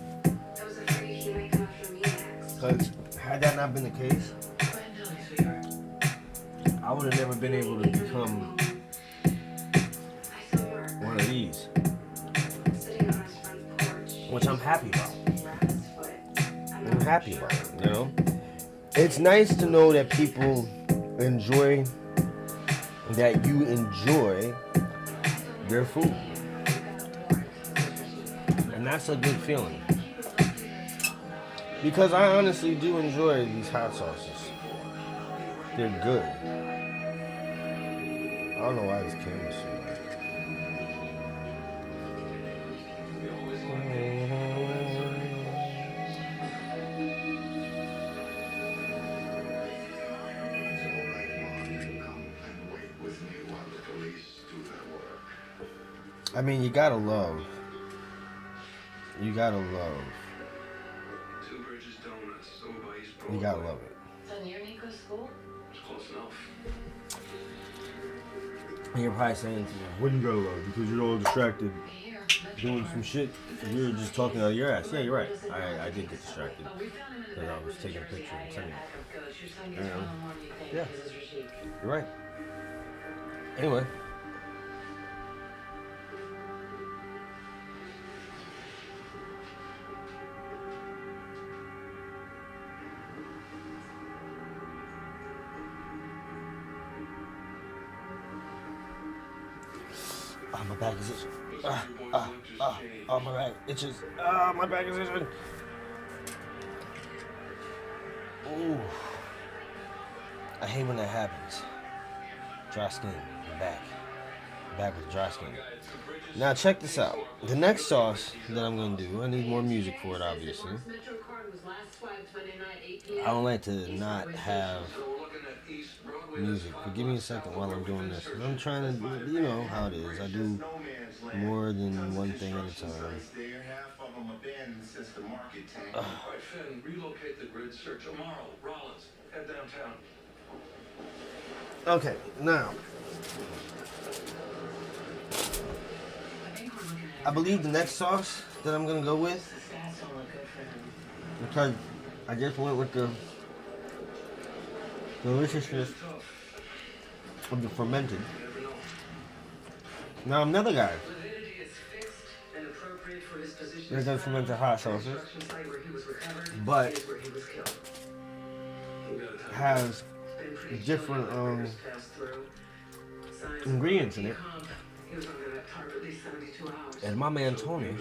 Because had that not been the case, I would have never been able to become one of these. Which I'm happy about. I'm happy about it, you know? It's nice to know that people enjoy that you enjoy their food. And that's a good feeling. Because I honestly do enjoy these hot sauces. They're good. I don't know why this camera's so light. I mean, you gotta love. You gotta love it. So near Nico's school? Close enough. And you're probably saying to me, what do you gotta love? Because you're all distracted doing some shit. You're just talking out of your ass. Yeah, you're right. I did get distracted. Because I was taking a picture and sending it. Yeah. You're right. Anyway. Oh, my back is itching. Oh, my back itches. My back is itching. Ooh. I hate when that happens. Dry skin. I'm back. I'm back with dry skin. Now check this out. The next sauce that I'm gonna do, I need more music for it, obviously. I don't like to not have music. But give me a second while I'm doing this. I'm trying to, you know how it is. I do more than one thing at a time. Relocate the grid search tomorrow. Rollins, head downtown. Okay, now I believe the next sauce that I'm gonna go with, because I just went with the deliciousness of the fermented. Now another guy that does fermented hot sauces, but has different ingredients in it. And my man Tony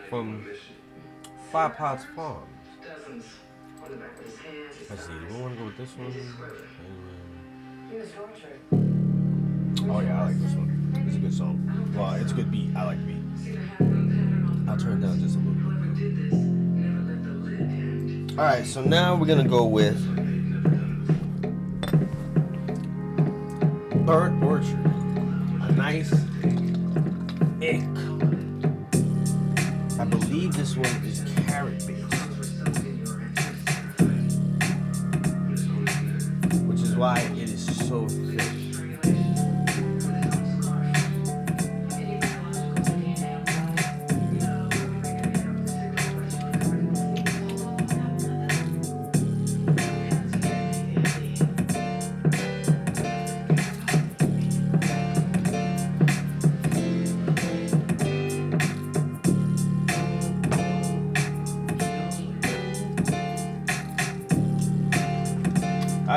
from Five Pots Farms. Let's see, do we want to go with this one? Oh yeah, I like this one. It's a good song. Well, it's a good beat. I like the beat. I'll turn it down just a little bit. Alright, so now we're gonna go with Burnt Orchard. A nice ink. I believe this one is carrot based, which is why it is so thick.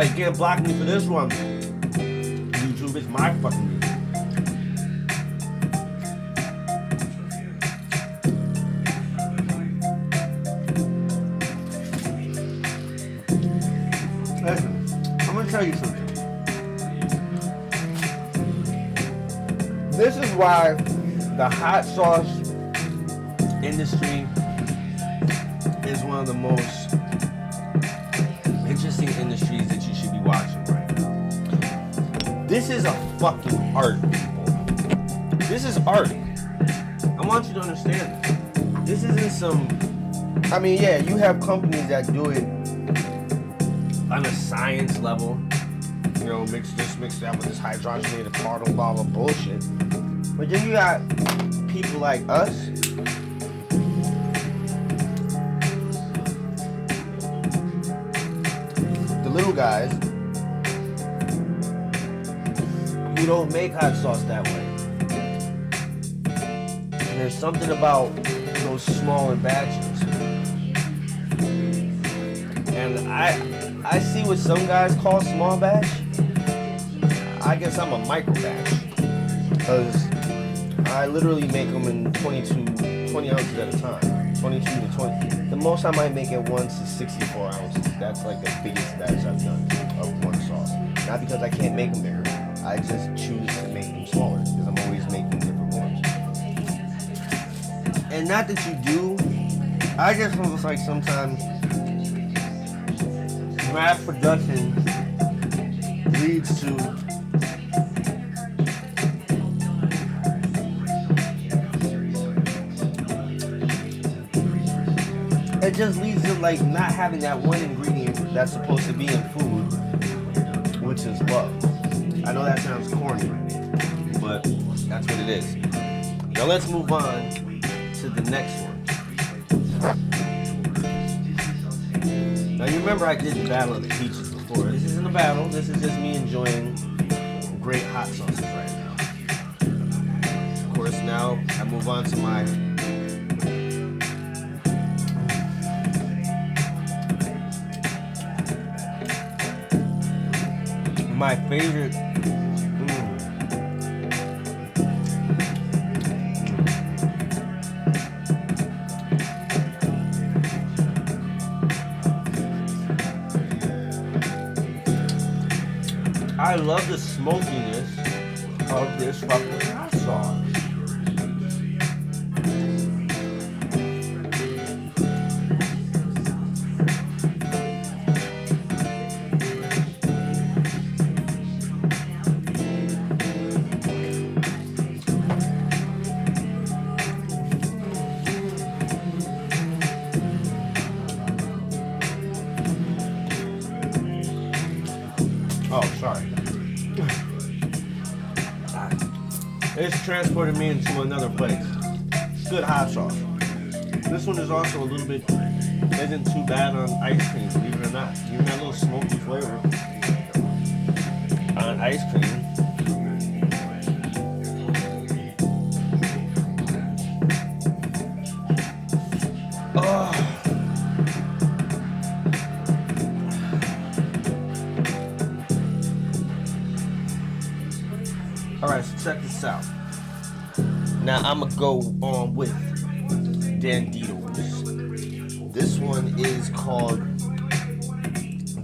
You can't block me for this one. YouTube is my fucking music. Listen, I'm gonna tell you something. This is why the hot sauce industry is one of the most interesting industries that you should be watching right now. This is a fucking art, people. This is art. I want you to understand this. This isn't some... I mean, yeah, you have companies that do it on a science level. You know, mix this, mix that with this hydrogenated carbon, blah, blah, bullshit. But then you got people like us little guys who don't make hot sauce that way. And there's something about those smaller batches. And I see what some guys call small batch. I guess I'm a micro batch. Because I literally make them in 20 ounces at a time. 22 to 20. The most I might make at once is 64 ounces. That's like the biggest batch I've done of one sauce. Not because I can't make them bigger. I just choose to make them smaller because I'm always making different ones. And not that you do. I just feel like sometimes mass production leads to it just leads to like not having that one ingredient that's supposed to be in food, which is love. I know that sounds corny, but that's what it is. Now let's move on to the next one. Now you remember I did the Battle of the Peaches before. This isn't a battle, this is just me enjoying great hot sauces right now. Of course, now I move on to my favorite. I love the smokiness of this fucking hot sauce. Oh, sorry. It's transported me into another place. Good hot sauce. This one is also a little bit, isn't too bad on ice cream, believe it or not. Even that little smoky flavor on ice cream. Oh. Alright, so check this out. Now I'm gonna go on with Danditos. This one is called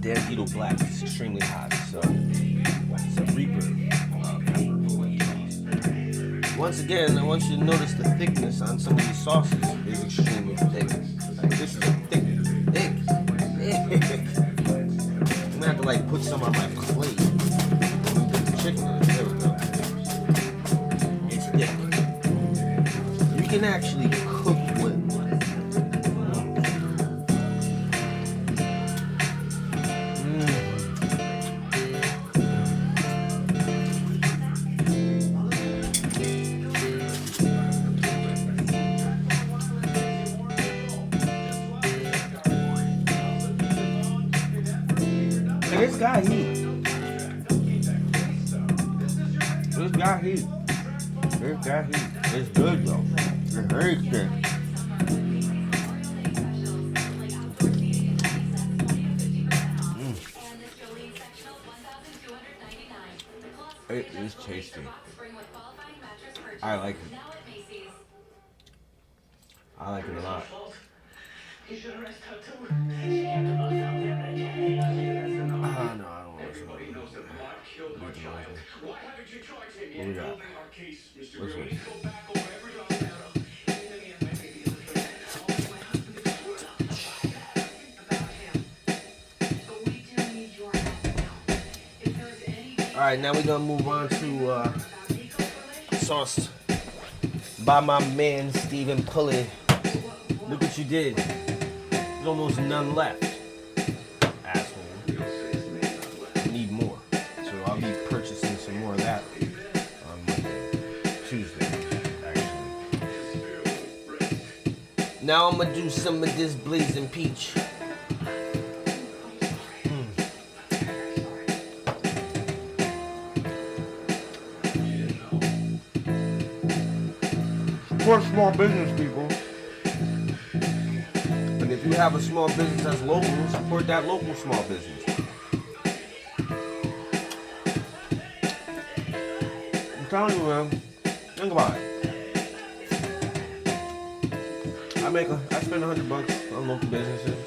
Dandito Black. It's extremely hot, so it's a Reaper. Once again, I want you to notice the thickness on some of these sauces is extremely thick. Like, this is a thick. I'm gonna have to like put some on my plate. When we put the chicken in. There we go. It's thick. You can actually cook with. It's got heat. It's got heat. It's got heat. It's good though. It's very thick. It is tasty. I like it. I like it a lot. He should arrest her too. No, I don't want to listen to Everybody knows that Mark killed our child. Why haven't you charged him yet? What we got? Building our case, Mr. What's Gurley. this? Go back over every dollar matter. Anything in my baby is a threat. My husband is about him. But we do need your help now. If there's any All right, now we're gonna move on to sauce by my man Stephen Pulley. Look what you did. There's almost none left. Asshole. Need more. So I'll be purchasing some more of that on Monday. Tuesday, actually. Now I'm gonna do some of this blazing peach. Support small business, people. And if you have a small business that's local, support that local small business. I'm telling you, man. Think about it. I spend $100 on local businesses,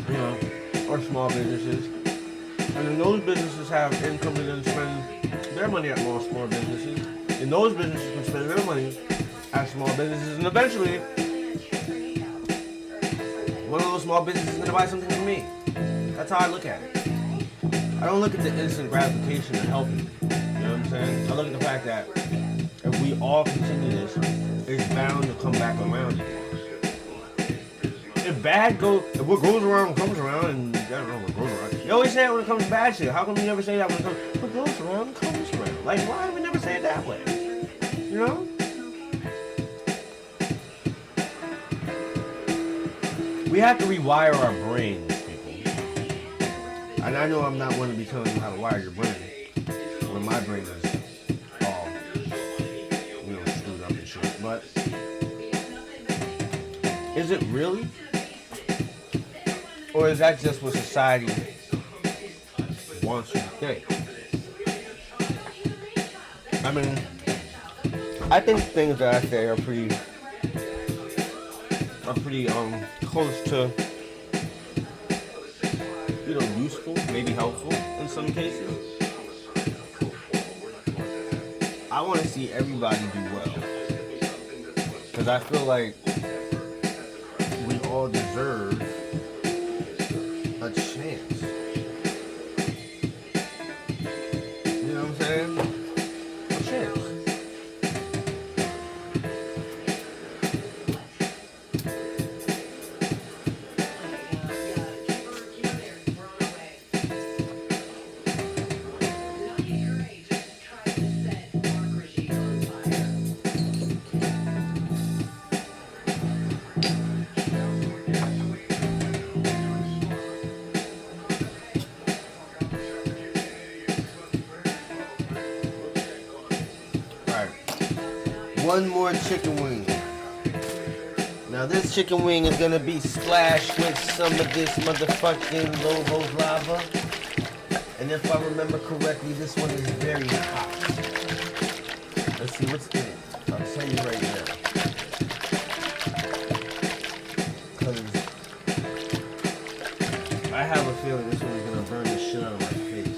you know, or small businesses, and then those businesses have income to then spend their money at small businesses. And those businesses can spend their money at small businesses, and eventually, one of those small businesses is going to buy something from me. That's how I look at it. I don't look at the instant gratification of helping. You know what I'm saying? I look at the fact that if we all continue this, it's bound to come back around again. If what goes around comes around, and I don't know what goes around. You always say it when it comes to bad shit. How come you never say that when it comes? What goes around comes around. Like, why do we never say it that way? You know? We have to rewire our brains, people. And I know I'm not one to be telling you how to wire your brain when my brain is all, screwed up and shit. But is it really? Or is that just what society wants you to think? I mean, I think things that I say are pretty close to, useful, maybe helpful in some cases. I want to see everybody do well. Because I feel like we all deserve a chance. You know what I'm saying? A chance. One more chicken wing. Now this chicken wing is gonna be splashed with some of this motherfucking Lobo's lava. And if I remember correctly, this one is very hot. Let's see what's in it. I'll tell you right now. Cause I have a feeling this one is gonna burn the shit out of my face.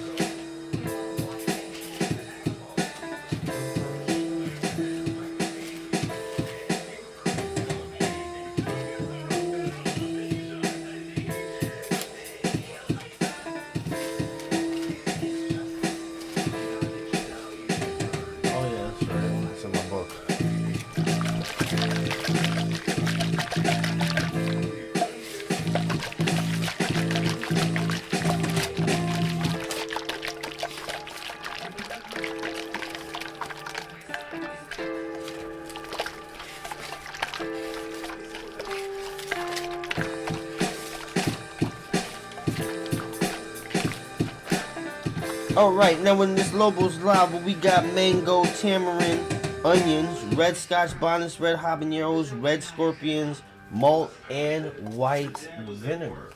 Alright, now in this Lobo's lava, we got mango, tamarind, onions, red scotch bonnets, red habaneros, red scorpions, malt, and white vinegar.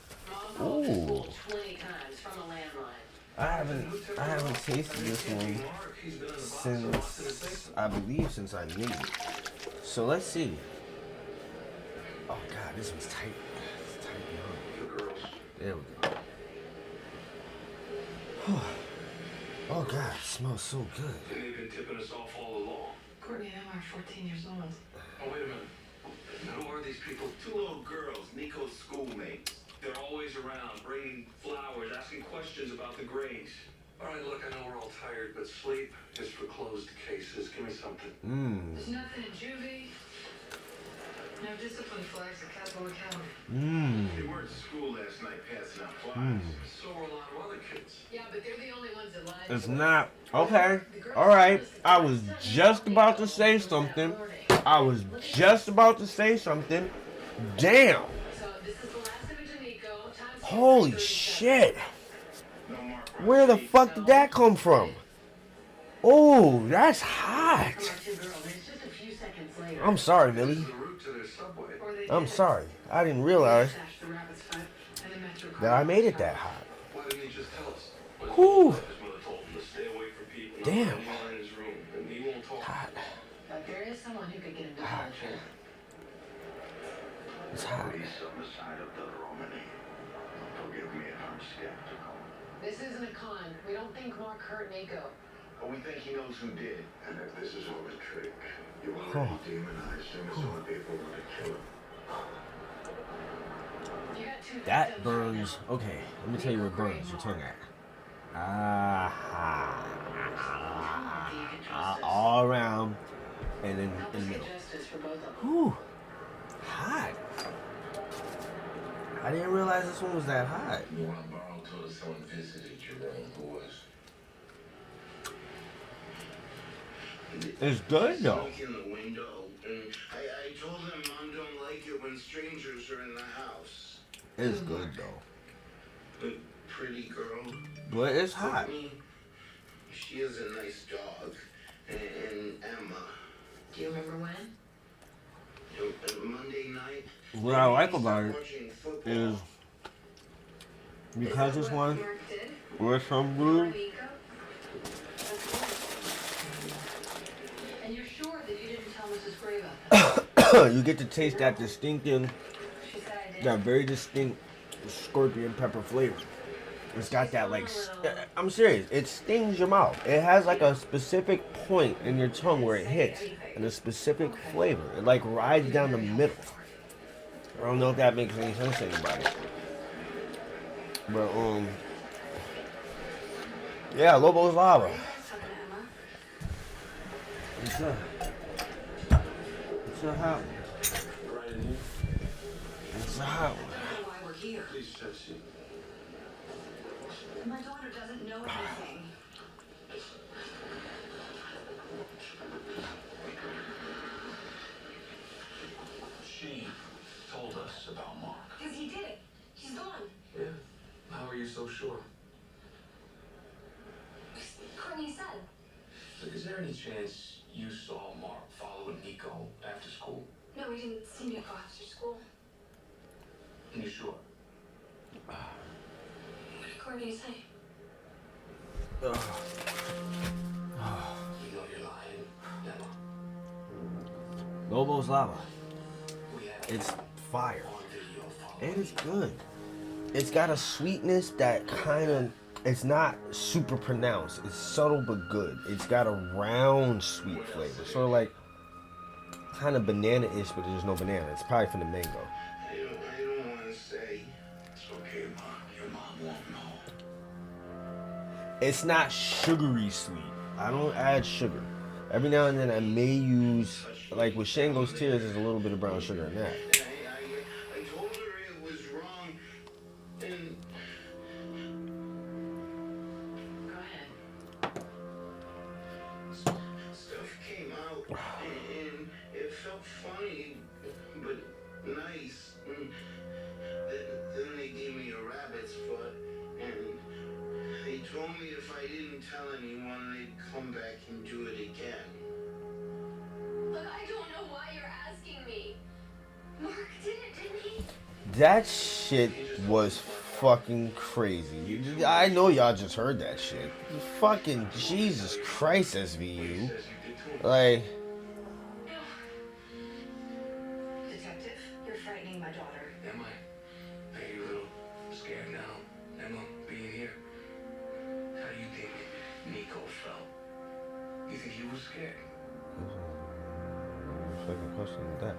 Ooh. I haven't tasted this one since I made it. So let's see. Oh god, this one's tight. It's tight. There we go. Oh god, it smells so good. They've been tipping us off all along. Courtney and I are 14 years old. Oh, wait a minute. Who are these people? Two little girls, Nico's schoolmates. They're always around, bringing flowers, asking questions about the grades. All right, look, I know we're all tired, but sleep is for closed cases. Give me something. There's nothing in juvie. No discipline flags at Capital Academy. They weren't at school last night passing out flyers. So are a lot of other kids. Yeah, but they're the only ones that lied. It's not. Okay. Alright. I was just about to say something. Damn. So this is the last image of Nico. Time's Holy shit. Where the fuck did that come from? Oh, that's hot. Two girls. It's just a few seconds later. I'm sorry, Millie. The route to their subway. I'm sorry. I didn't realize that I made it that hot. Why didn't he just tell us? Whew. His mother told him to stay away from people. Damn. Not let him in his room, and he won't talk. Hot. But there is someone who could get him to Hot. culture. It's hot. On the side of the Romany. Forgive me if I'm skeptical. This isn't a con. We don't think Mark hurt Nico. But we think he knows who did. And if this is all a trick, you already demonized him as all the people want to kill him. You got two That victims burns. right now. Okay, let me tell you what burns your tongue at. All around and then Help in us the get middle. justice for both of them. Whew. Hot. I didn't realize this one was that hot. You want to borrow told us someone visited your room. Who was? It's good though. Look in the window. And I told him Mom don't like it when strangers are in the house. It's good though. The pretty girl. But it's hot. Courtney, she is a nice dog. And Emma. Do you remember when? Monday night. What I like about it watching football. is because this one Mark did? was some blue. Nico? And you're sure that you didn't tell Mrs. Gray about that? You get to taste that distinctive, She said I did. that very distinct scorpion pepper flavor. It's got that like, I'm serious, it stings your mouth. It has like a specific point in your tongue where it hits, and a specific flavor. It like rides down the middle. I don't know if that makes any sense to anybody. But yeah, Lobo's Lava. What's up? What's up, hot? Right in here. What's up, hot? Why we're here. Please have a seat. My daughter doesn't know anything. She told us about Mark. Because he did it. He's gone. Yeah. How are you so sure? Courtney said. Look, is there any chance you saw Mark following Nico after school? No, we didn't see Nico after school. Are you sure? What did Courtney say? You know you're lying, Emma. Lobo's Lava. We have It's fire. on video following. And it's good. It's got a sweetness that kind of, it's not super pronounced. It's subtle but good. It's got a round sweet flavor. Sort of like kind of banana-ish, but there's no banana. It's probably from the mango. I don't want to say. It's okay, Mom. Your mom won't know. It's not sugary sweet. I don't add sugar. Every now and then I may use, like with Shango's Tears, there's a little bit of brown sugar in that. I told her it was wrong, and Go ahead. stuff came out, and it felt funny, but nice. And then they gave me a rabbit's foot, and they told me if I didn't tell anyone, they'd come back and do it again. But I don't know why you're asking me. Mark did it, didn't he? That shit was fucking crazy. I know y'all just heard that shit. Fucking Jesus Christ, SVU. Like, Detective, you're frightening my daughter. Am I? Are you a little scared now, Emma, being here? How do you think Nico felt? You think he was scared? fucking question is that?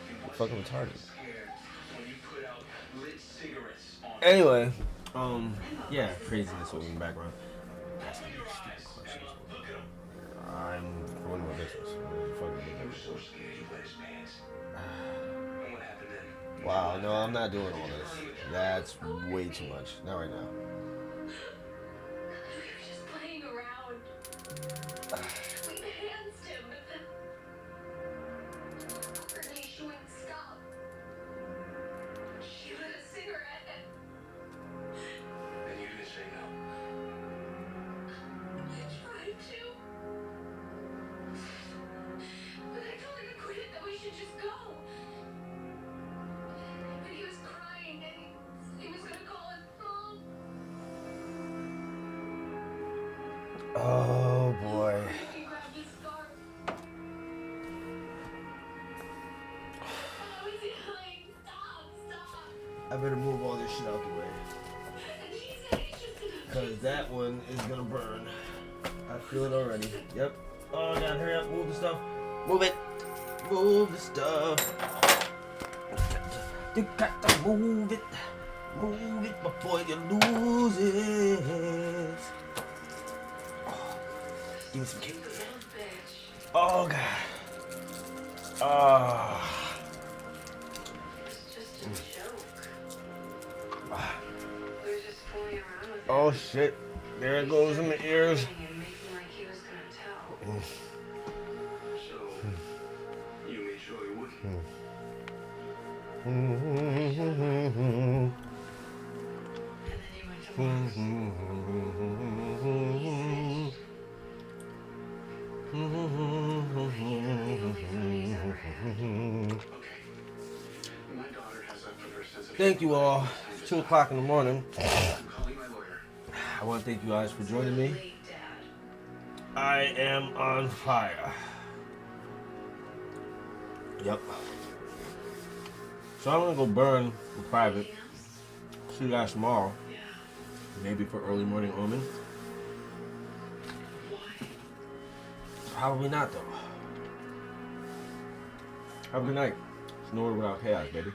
He Fucking wasn't retarded. scared when you put out lit cigarettes on Anyway, yeah, craziness over in the background. Asking me stupid questions. I'm going to my business. He was so scared he wet his pants. And what happened then? Wow, no, I'm not doing all this. That's way too much. Not right now. We were just playing around. We danced him, but then Courtney, she wouldn't stop. She lit a cigarette and And you didn't say no. I tried to. But I told her to quit it, that we should just go. But he was crying and he was gonna call his mom. Oh boy. He grabbed his scarf. I was yelling, stop. I better move all this shit out the way. And he said he's just gonna Because that one is gonna burn. I feel it already. Yep. Oh, I gotta hurry up. Move the stuff. Move it. Move the stuff. You got to move it. Move it before you lose it. Oh, give me some cake. little bitch. Oh, God. Oh. It's just a joke. Ah. We're just fooling around with it. Oh, shit. There it goes in the ears. And making like he was gonna tell. So, you made sure he wouldn't. And then he went to Mark's. Okay. My daughter has up for her sense of Thank you all. 2 o'clock in the morning. I'm calling my lawyer. I want to thank you guys for joining me. Late, Dad. I am on fire. Yep. So I'm gonna go burn in private. Anything else? See you guys tomorrow. Yeah. Maybe for early morning omen. Why? Probably not though. Have a good night. It's no without chaos, baby.